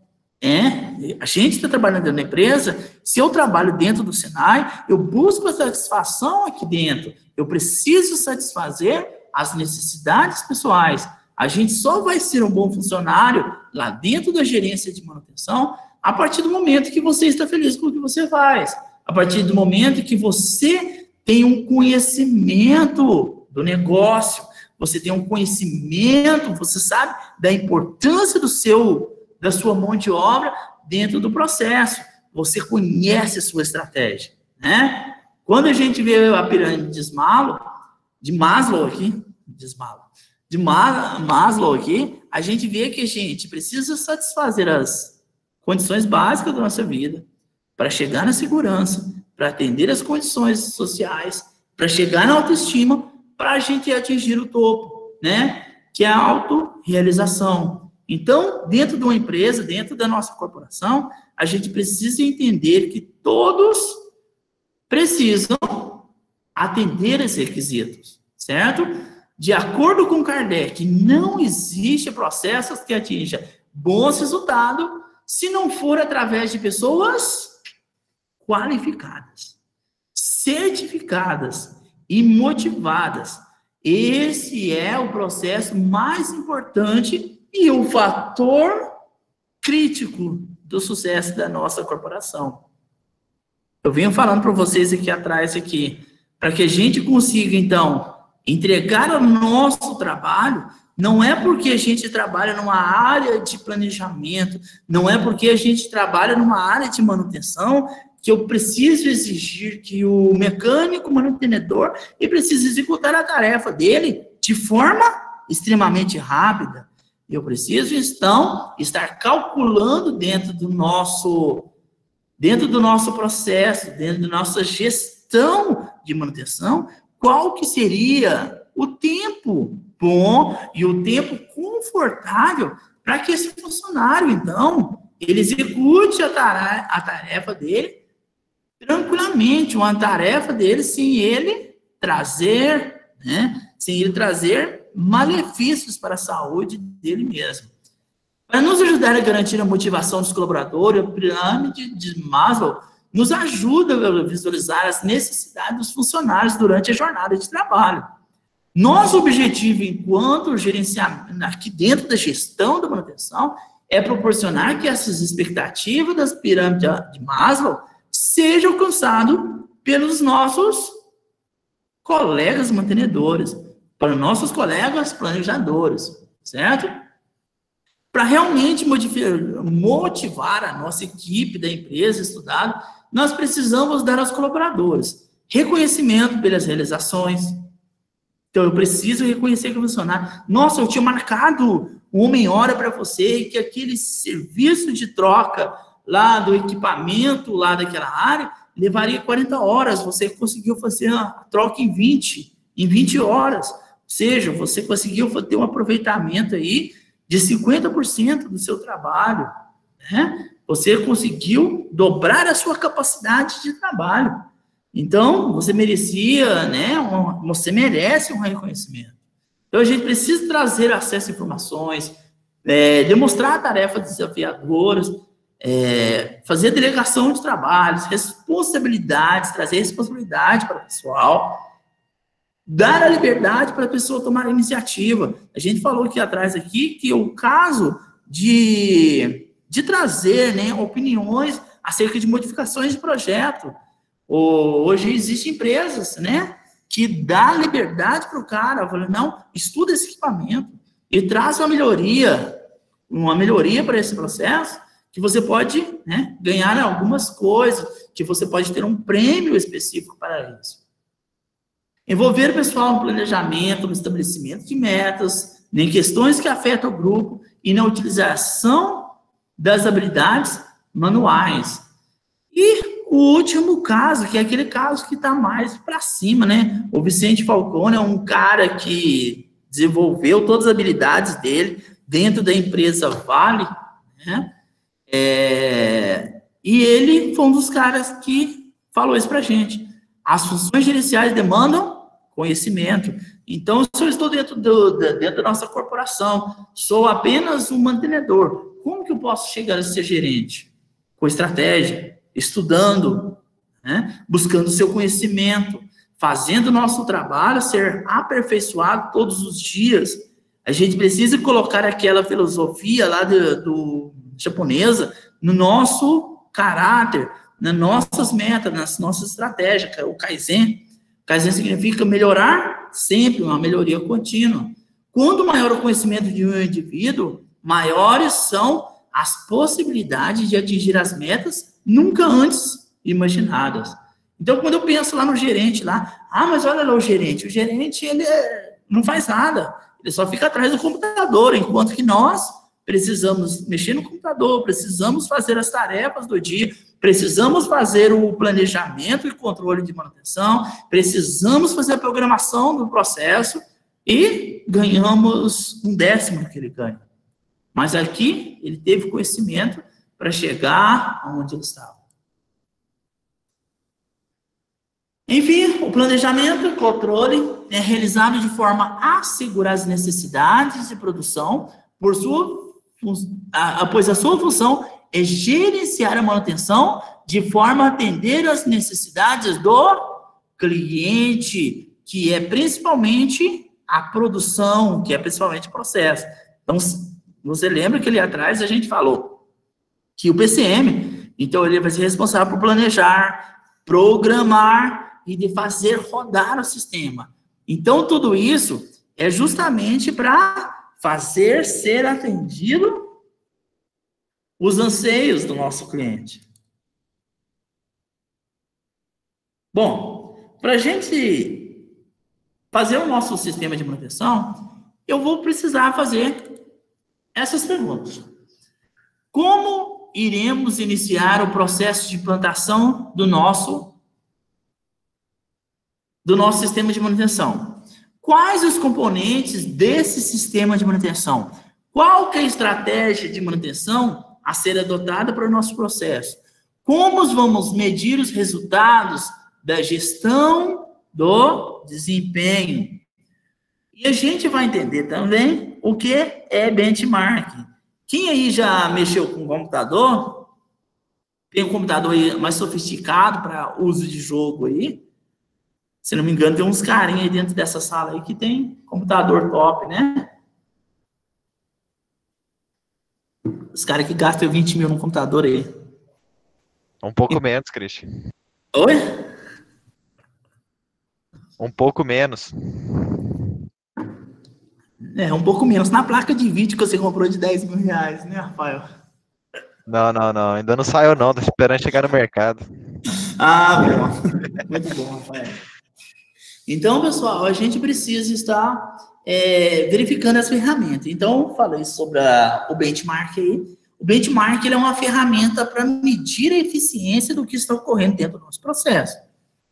A gente está trabalhando dentro da empresa, se eu trabalho dentro do Senai, eu busco a satisfação aqui dentro. Eu preciso satisfazer as necessidades pessoais. A gente só vai ser um bom funcionário lá dentro da gerência de manutenção a partir do momento que você está feliz com o que você faz. A partir do momento que você tem um conhecimento do negócio, você tem um conhecimento, você sabe da importância da sua mão de obra dentro do processo. Você conhece a sua estratégia, né? Quando a gente vê a pirâmide de Maslow aqui, a gente vê que a gente precisa satisfazer as condições básicas da nossa vida para chegar na segurança, para atender as condições sociais, para chegar na autoestima, para a gente atingir o topo, né? Que é a autorrealização. Então, dentro de uma empresa, dentro da nossa corporação, a gente precisa entender que todos precisam atender esses requisitos, certo? De acordo com Kardec, não existe processos que atinjam bons resultados se não for através de pessoas qualificadas, certificadas e motivadas. Esse é o processo mais importante e o fator crítico do sucesso da nossa corporação. Eu venho falando para vocês aqui atrás, para que a gente consiga, então, entregar o nosso trabalho, não é porque a gente trabalha numa área de planejamento, não é porque a gente trabalha numa área de manutenção, que eu preciso exigir que o mecânico manutenedor ele precisa executar a tarefa dele de forma extremamente rápida. Eu preciso, então, estar calculando dentro do nosso processo, dentro da nossa gestão de manutenção, qual que seria o tempo bom e o tempo confortável para que esse funcionário, então, ele execute a tarefa dele tranquilamente, uma tarefa dele sem ele trazer, malefícios para a saúde dele mesmo. Para nos ajudar a garantir a motivação dos colaboradores, a pirâmide de Maslow nos ajuda a visualizar as necessidades dos funcionários durante a jornada de trabalho. Nosso objetivo, enquanto gerenciamento, aqui dentro da gestão da manutenção, é proporcionar que essas expectativas das pirâmides de Maslow sejam alcançadas pelos nossos colegas mantenedores, para nossos colegas planejadores, certo? Para realmente motivar a nossa equipe da empresa estudada, nós precisamos dar aos colaboradores reconhecimento pelas realizações. Então, eu preciso reconhecer que o funcionário, nossa, eu tinha marcado uma hora para você e que aquele serviço de troca lá do equipamento, lá daquela área, levaria 40 horas, você conseguiu fazer a troca em 20 horas. Ou seja, você conseguiu ter um aproveitamento aí de 50% do seu trabalho, né? Você conseguiu dobrar a sua capacidade de trabalho. Então, você merecia, né? Você merece um reconhecimento. Então, a gente precisa trazer acesso a informações, demonstrar tarefas desafiadoras, fazer delegação de trabalhos, responsabilidades, trazer responsabilidade para o pessoal, dar a liberdade para a pessoa tomar a iniciativa. A gente falou aqui atrás que o caso de trazer, né, opiniões acerca de modificações de projeto. Hoje existem empresas, né, que dá liberdade para o cara, falando, não, estuda esse equipamento e traz uma melhoria para esse processo, que você pode, né, ganhar algumas coisas, que você pode ter um prêmio específico para isso. Envolver o pessoal no planejamento, no estabelecimento de metas, em questões que afetam o grupo e na utilização das habilidades manuais. E o último caso, que é aquele caso que está mais para cima, né? O Vicente Falcone é um cara que desenvolveu todas as habilidades dele dentro da empresa Vale, né? E ele foi um dos caras que falou isso para a gente. As funções gerenciais demandam conhecimento. Então, se eu estou dentro da nossa corporação, sou apenas um mantenedor, como que eu posso chegar a ser gerente? Com estratégia, estudando, né? Buscando seu conhecimento, fazendo o nosso trabalho ser aperfeiçoado todos os dias. A gente precisa colocar aquela filosofia lá do japonesa no nosso caráter, nas nossas metas, nas nossas estratégias, o Kaizen. Kaizen significa melhorar sempre, uma melhoria contínua. Quanto maior o conhecimento de um indivíduo, maiores são as possibilidades de atingir as metas nunca antes imaginadas. Então, quando eu penso lá no gerente, mas olha lá o gerente, ele não faz nada, ele só fica atrás do computador, enquanto que nós precisamos mexer no computador, precisamos fazer as tarefas do dia, precisamos fazer o planejamento e controle de manutenção, precisamos fazer a programação do processo e ganhamos 1/10 do que ele ganha. Mas aqui, ele teve conhecimento para chegar aonde ele estava. Enfim, o planejamento e controle é realizado de forma a assegurar as necessidades de produção, pois a sua função é gerenciar a manutenção de forma a atender às necessidades do cliente, que é principalmente a produção, que é principalmente o processo. Então, você lembra que ali atrás a gente falou que o PCM, então ele vai ser responsável por planejar, programar e de fazer rodar o sistema. Então, tudo isso é justamente para fazer ser atendido os anseios do nosso cliente. Bom, para a gente fazer o nosso sistema de manutenção, eu vou precisar fazer essas perguntas. Como iremos iniciar o processo de implantação do nosso sistema de manutenção? Quais os componentes desse sistema de manutenção? Qual que é a estratégia de manutenção a ser adotada para o nosso processo? Como vamos medir os resultados da gestão do desempenho? E a gente vai entender também o que é benchmarking. Quem aí já mexeu com computador, tem um computador aí mais sofisticado para uso de jogo aí, se não me engano, tem uns carinhas aí dentro dessa sala aí que tem computador top, né? Os caras que gastam 20 mil no computador aí. Um pouco menos, Christian. Oi? Um pouco menos. Um pouco menos. Na placa de vídeo que você comprou de 10 mil reais, né, Rafael? Não. Ainda não saiu, não. Tô esperando chegar no mercado. Ah, bom. Muito bom, Rafael. Então, pessoal, a gente precisa estar verificando as ferramentas. Então, falei sobre o benchmark aí. O benchmark ele é uma ferramenta para medir a eficiência do que está ocorrendo dentro do nosso processo.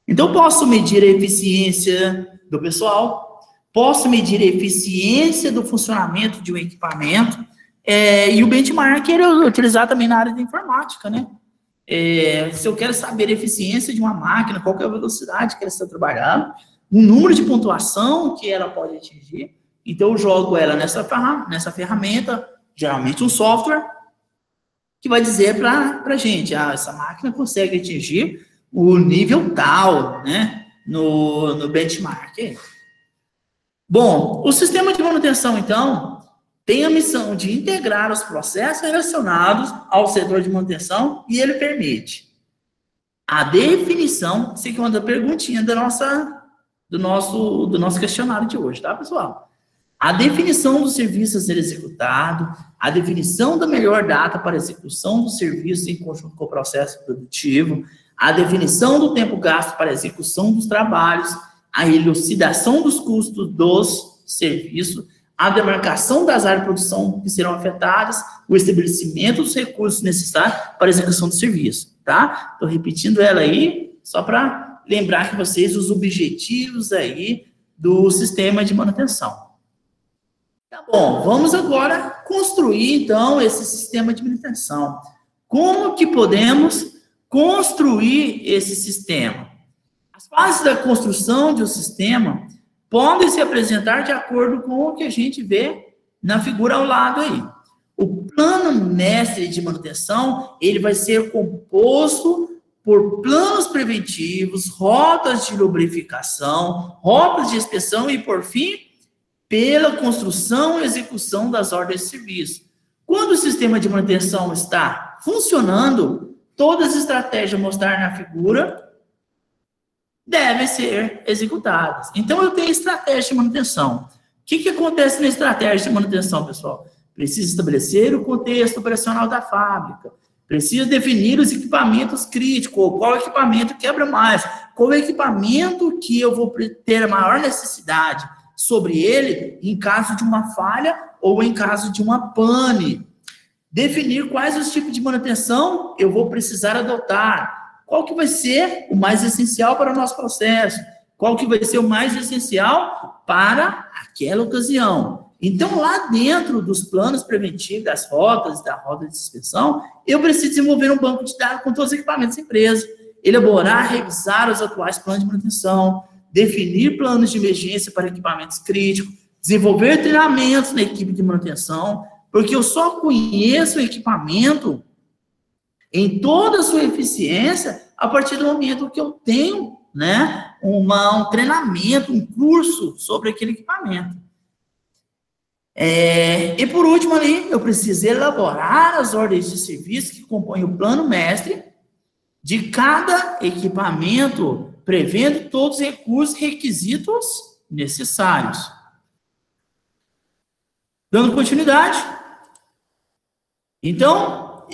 Então, eu posso medir a eficiência do pessoal, posso medir a eficiência do funcionamento de um equipamento, e o benchmark ele é utilizado também na área da informática, né? Se eu quero saber a eficiência de uma máquina, qual que é a velocidade que ela está trabalhando, o número de pontuação que ela pode atingir, então eu jogo ela nessa ferramenta, geralmente um software, que vai dizer para a gente, essa máquina consegue atingir o nível tal, né, no benchmark. Bom, o sistema de manutenção, então, tem a missão de integrar os processos relacionados ao setor de manutenção e ele permite a definição, isso aqui é uma perguntinha do nosso questionário de hoje, tá, pessoal? A definição do serviço a ser executado, a definição da melhor data para execução do serviço em conjunto com o processo produtivo, a definição do tempo gasto para a execução dos trabalhos, a elucidação dos custos dos serviços, a demarcação das áreas de produção que serão afetadas, o estabelecimento dos recursos necessários para a execução do serviço, tá? Estou repetindo ela aí, só para lembrar que vocês os objetivos aí do sistema de manutenção. Tá bom, vamos agora construir, então, esse sistema de manutenção. Como que podemos construir esse sistema? As fases da construção de um sistema podem se apresentar de acordo com o que a gente vê na figura ao lado aí. O plano mestre de manutenção, ele vai ser composto por planos preventivos, rotas de lubrificação, rotas de inspeção e, por fim, pela construção e execução das ordens de serviço. Quando o sistema de manutenção está funcionando, todas as estratégias mostradas na figura devem ser executadas. Então, eu tenho estratégia de manutenção. O que acontece na estratégia de manutenção, pessoal? Precisa estabelecer o contexto operacional da fábrica. Precisa definir os equipamentos críticos, qual equipamento quebra mais, qual equipamento que eu vou ter a maior necessidade sobre ele em caso de uma falha ou em caso de uma pane. Definir quais os tipos de manutenção eu vou precisar adotar. Qual que vai ser o mais essencial para o nosso processo? Qual que vai ser o mais essencial para aquela ocasião? Então, lá dentro dos planos preventivos, das rotas, da rota de inspeção, eu preciso desenvolver um banco de dados com todos os equipamentos da empresa, elaborar, revisar os atuais planos de manutenção, definir planos de emergência para equipamentos críticos, desenvolver treinamentos na equipe de manutenção, porque eu só conheço o equipamento em toda a sua eficiência a partir do momento que eu tenho, né, um treinamento, um curso sobre aquele equipamento. E por último ali, eu preciso elaborar as ordens de serviço que compõem o plano mestre de cada equipamento, prevendo todos os recursos e requisitos necessários. Dando continuidade. Então,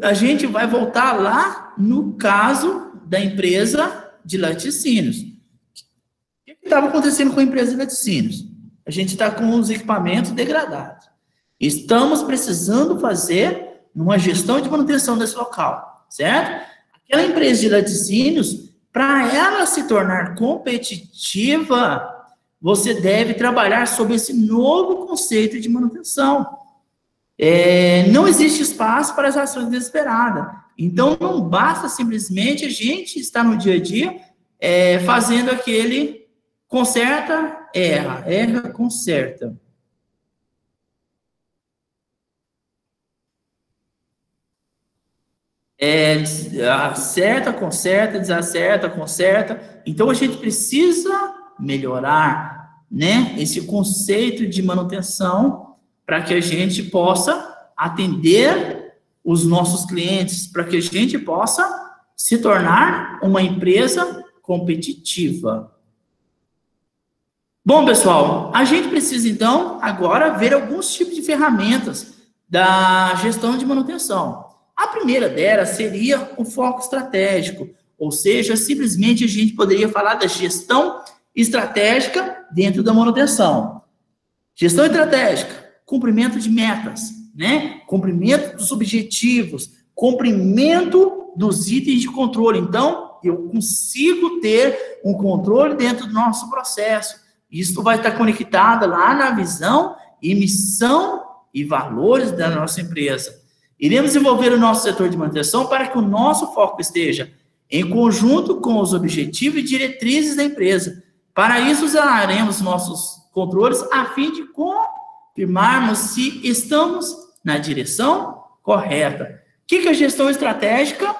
a gente vai voltar lá no caso da empresa de laticínios. O que estava acontecendo com a empresa de laticínios? A gente está com os equipamentos degradados. Estamos precisando fazer uma gestão de manutenção desse local, certo? Aquela empresa de laticínios, para ela se tornar competitiva, você deve trabalhar sobre esse novo conceito de manutenção. Não existe espaço para as ações desesperadas. Então, não basta simplesmente a gente estar no dia a dia fazendo aquele conserta, erra, conserta. Acerta, conserta, desacerta, conserta. Então, a gente precisa melhorar, né, esse conceito de manutenção para que a gente possa atender os nossos clientes, para que a gente possa se tornar uma empresa competitiva. Bom, pessoal, a gente precisa, então, agora ver alguns tipos de ferramentas da gestão de manutenção. A primeira delas seria o foco estratégico, ou seja, simplesmente a gente poderia falar da gestão estratégica dentro da manutenção. Gestão estratégica, cumprimento de metas, né? Cumprimento dos objetivos, cumprimento dos itens de controle. Então, eu consigo ter um controle dentro do nosso processo. Isso vai estar conectado lá na visão e missão e valores da nossa empresa. Iremos desenvolver o nosso setor de manutenção para que o nosso foco esteja em conjunto com os objetivos e diretrizes da empresa. Para isso, usaremos nossos controles a fim de confirmarmos se estamos na direção correta. O que é a gestão estratégica?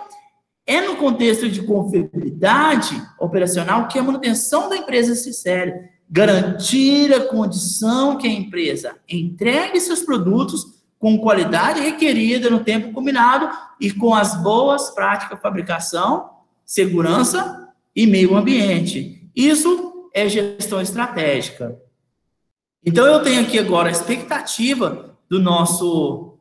É no contexto de confiabilidade operacional que a manutenção da empresa se insere. Garantir a condição que a empresa entregue seus produtos com qualidade requerida no tempo combinado e com as boas práticas de fabricação, segurança e meio ambiente. Isso é gestão estratégica. Então, eu tenho aqui agora a expectativa do nosso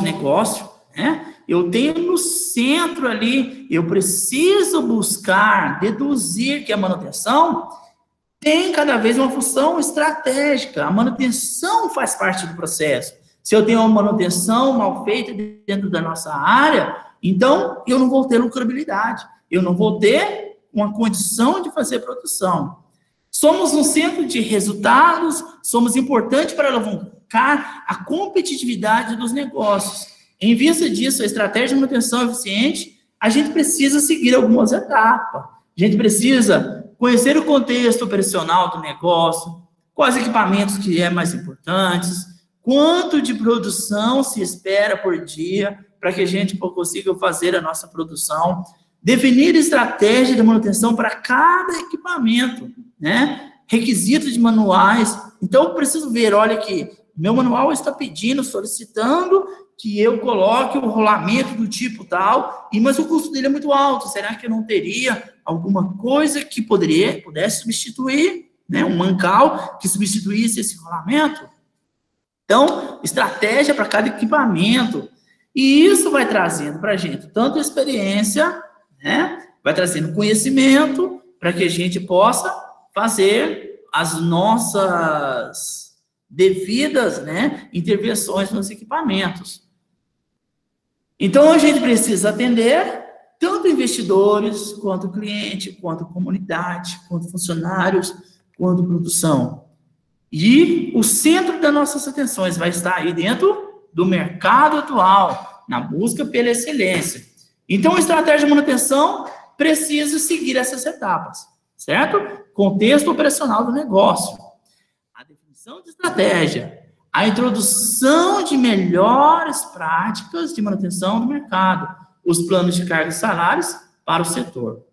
negócio, né? Eu tenho no centro ali, eu preciso buscar, deduzir que a manutenção tem cada vez uma função estratégica. A manutenção faz parte do processo. Se eu tenho uma manutenção mal feita dentro da nossa área, então eu não vou ter lucrabilidade, eu não vou ter uma condição de fazer produção. Somos um centro de resultados, somos importantes para alavancar a competitividade dos negócios. Em vista disso, a estratégia de manutenção eficiente, a gente precisa seguir algumas etapas. A gente precisa conhecer o contexto operacional do negócio, quais equipamentos que é mais importantes, quanto de produção se espera por dia para que a gente consiga fazer a nossa produção, definir estratégia de manutenção para cada equipamento, né? Requisitos de manuais. Então, eu preciso ver, olha aqui, meu manual está pedindo, solicitando que eu coloque o rolamento do tipo tal, mas o custo dele é muito alto. Será que eu não teria alguma coisa que pudesse substituir, né? Um mancal que substituísse esse rolamento? Então, estratégia para cada equipamento. E isso vai trazendo para a gente tanto experiência, né? Vai trazendo conhecimento para que a gente possa fazer as nossas devidas, né, intervenções nos equipamentos. Então, a gente precisa atender tanto investidores, quanto cliente, quanto comunidade, quanto funcionários, quanto produção. E o centro das nossas atenções vai estar aí dentro do mercado atual, na busca pela excelência. Então, a estratégia de manutenção precisa seguir essas etapas, certo? Contexto operacional do negócio, a definição de estratégia, a introdução de melhores práticas de manutenção do mercado, os planos de cargos e salários para o setor.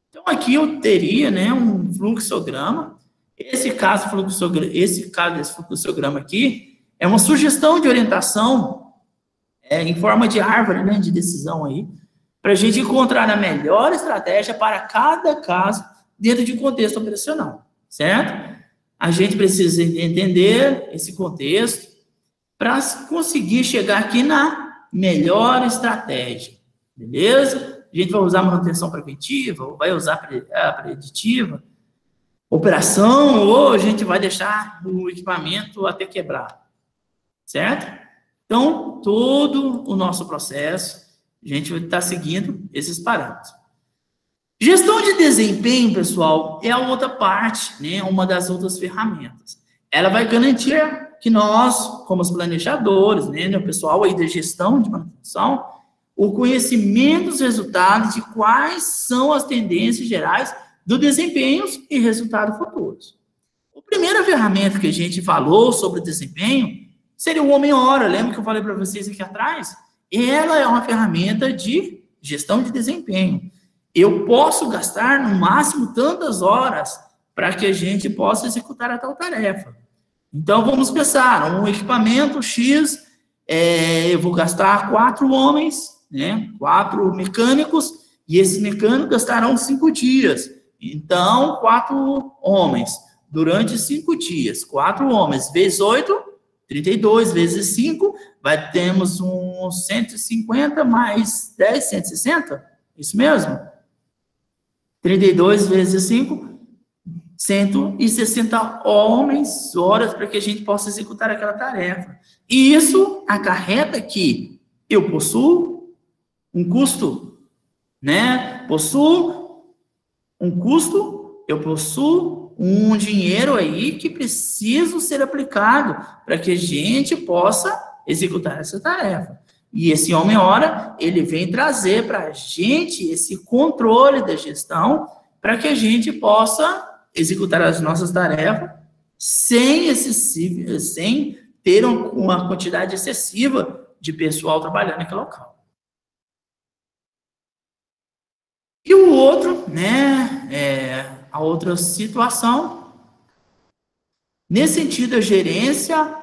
Então, aqui eu teria, né, um fluxograma. Esse desse fluxograma aqui é uma sugestão de orientação em forma de árvore, né, de decisão aí, para a gente encontrar a melhor estratégia para cada caso dentro de um contexto operacional, certo? A gente precisa entender esse contexto para conseguir chegar aqui na melhor estratégia, beleza? A gente vai usar manutenção preventiva, ou vai usar a preditiva, operação, ou a gente vai deixar o equipamento até quebrar, certo? Então, todo o nosso processo, a gente vai estar seguindo esses parâmetros. Gestão de desempenho, pessoal, é a outra parte, né? Uma das outras ferramentas. Ela vai garantir que nós, como os planejadores, né, o pessoal aí da gestão de manutenção, o conhecimento dos resultados de quais são as tendências gerais do desempenho e resultados futuros. A primeira ferramenta que a gente falou sobre desempenho seria o homem-hora. Lembra que eu falei para vocês aqui atrás? Ela é uma ferramenta de gestão de desempenho. Eu posso gastar no máximo tantas horas para que a gente possa executar a tal tarefa. Então, vamos pensar, um equipamento X, eu vou gastar 4 homens, né, 4 mecânicos, e esses mecânicos gastarão 5 dias. Então, 4 homens, durante 5 dias, 4 homens, vezes 8, 32, vezes 5, temos uns 150 mais 10, 160, isso mesmo? 32 vezes 5, 160 horas para que a gente possa executar aquela tarefa. E isso acarreta que eu possuo um custo, né? Possuo um custo, eu possuo um dinheiro aí que precisa ser aplicado para que a gente possa executar essa tarefa. E esse homem-hora, ele vem trazer para a gente esse controle da gestão para que a gente possa executar as nossas tarefas sem ter uma quantidade excessiva de pessoal trabalhando naquele local. E o outro, né, a outra situação, nesse sentido, a gerência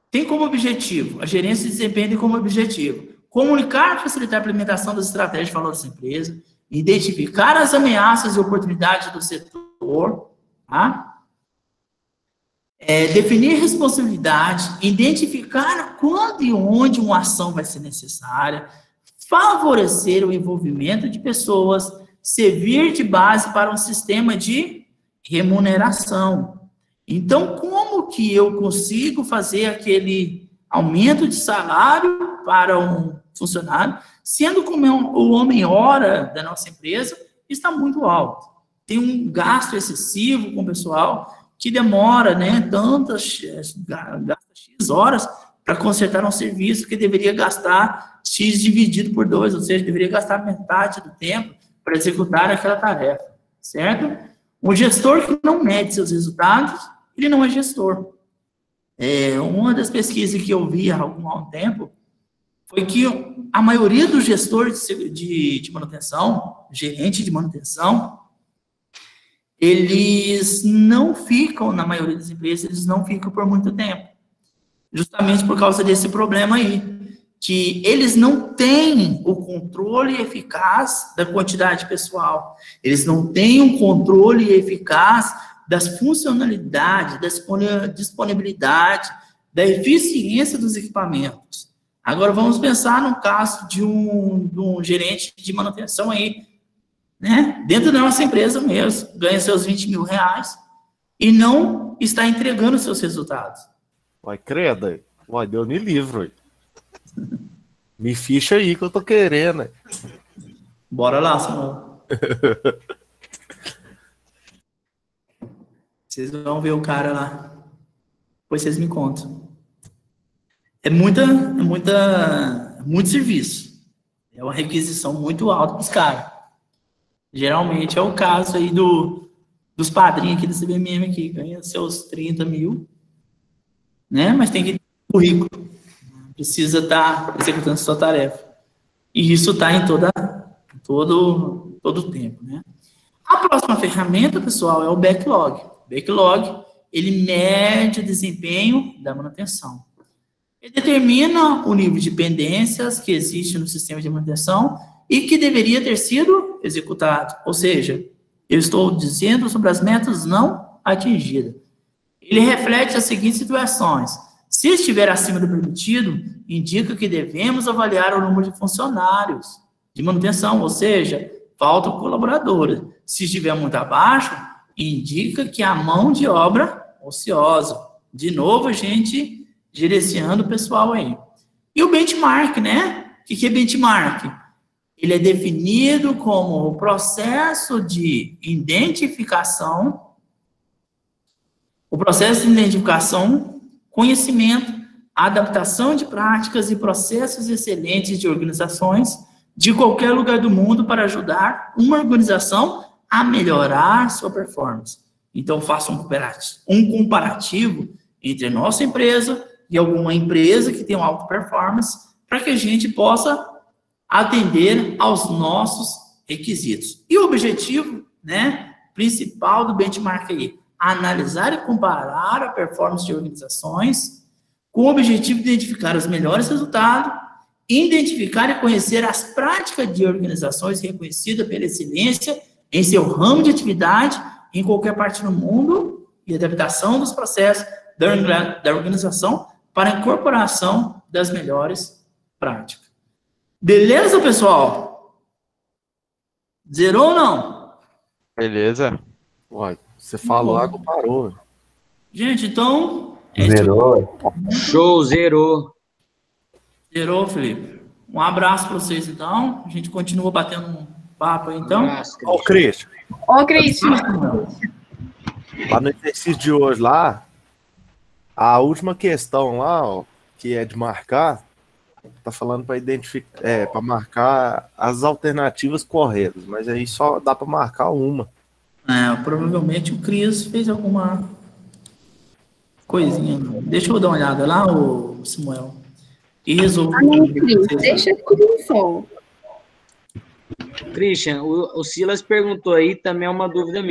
tem como objetivo, a gerência de desempenho tem como objetivo comunicar e facilitar a implementação das estratégias de valor dessa empresa, identificar as ameaças e oportunidades do setor, tá? Definir responsabilidade, identificar quando e onde uma ação vai ser necessária, favorecer o envolvimento de pessoas, servir de base para um sistema de remuneração. Então, como que eu consigo fazer aquele aumento de salário para um funcionário, sendo que o homem-hora da nossa empresa está muito alto? Tem um gasto excessivo com o pessoal que demora, né, gasta X horas para consertar um serviço que deveria gastar X dividido por 2, ou seja, deveria gastar metade do tempo para executar aquela tarefa, certo? Um gestor que não mede seus resultados, ele não é gestor. Uma das pesquisas que eu vi há algum tempo foi que a maioria dos gestores de manutenção, gerente de manutenção, eles não ficam, na maioria das empresas, eles não ficam por muito tempo. Justamente por causa desse problema aí, que eles não têm o controle eficaz da quantidade pessoal, eles não têm um controle eficaz das funcionalidades, da disponibilidade, da eficiência dos equipamentos. Agora, vamos pensar no caso de um gerente de manutenção aí, né? Dentro da nossa empresa mesmo, ganha seus 20 mil reais e não está entregando seus resultados. Vai, credo. Vai, Deus me livre. Me ficha aí que eu tô querendo. Bora lá, Samuel. Vocês vão ver o cara lá. Depois vocês me contam. É muito serviço. É uma requisição muito alta para os caras. Geralmente é o caso aí dos padrinhos aqui do CBMM aqui, ganha seus 30 mil, né? Mas tem que ter currículo. Precisa estar executando sua tarefa. E isso está em todo o tempo, né? A próxima ferramenta, pessoal, é o backlog. O backlog, ele mede o desempenho da manutenção. Ele determina o nível de pendências que existe no sistema de manutenção e que deveria ter sido executado. Ou seja, eu estou dizendo sobre as metas não atingidas. Ele reflete as seguintes situações. Se estiver acima do permitido, indica que devemos avaliar o número de funcionários de manutenção, ou seja, faltam colaboradores. Se estiver muito abaixo, indica que há mão de obra ociosa. De novo, a gente gerenciando o pessoal aí. E o benchmark, né? O que é benchmark? Ele é definido como o processo de identificação, conhecimento, adaptação de práticas e processos excelentes de organizações de qualquer lugar do mundo para ajudar uma organização a melhorar sua performance. Então, faça um comparativo entre a nossa empresa e alguma empresa que tem uma alta performance para que a gente possa atender aos nossos requisitos. E o objetivo, né, principal do benchmark aí, analisar e comparar a performance de organizações com o objetivo de identificar os melhores resultados, identificar e conhecer as práticas de organizações reconhecidas pela excelência em seu ramo de atividade em qualquer parte do mundo e adaptação dos processos da organização para a incorporação das melhores práticas. Beleza, pessoal? Zerou ou não? Beleza. Uai, você falou, água parou. Gente, então... Zerou. Show, zerou. Zerou, Felipe. Um abraço para vocês, então. A gente continua batendo um papo aí, então. Ô, Cris. Ô, Cris. Lá no exercício de hoje, lá, a última questão lá, ó, que é de marcar, tá falando para identificar, para marcar as alternativas corretas, mas aí só dá para marcar uma. Provavelmente o Cris fez alguma coisinha. Deixa eu dar uma olhada lá, o Samuel. E resolve. Cris, deixa tudo só. Christian, o Silas perguntou aí, também é uma dúvida minha.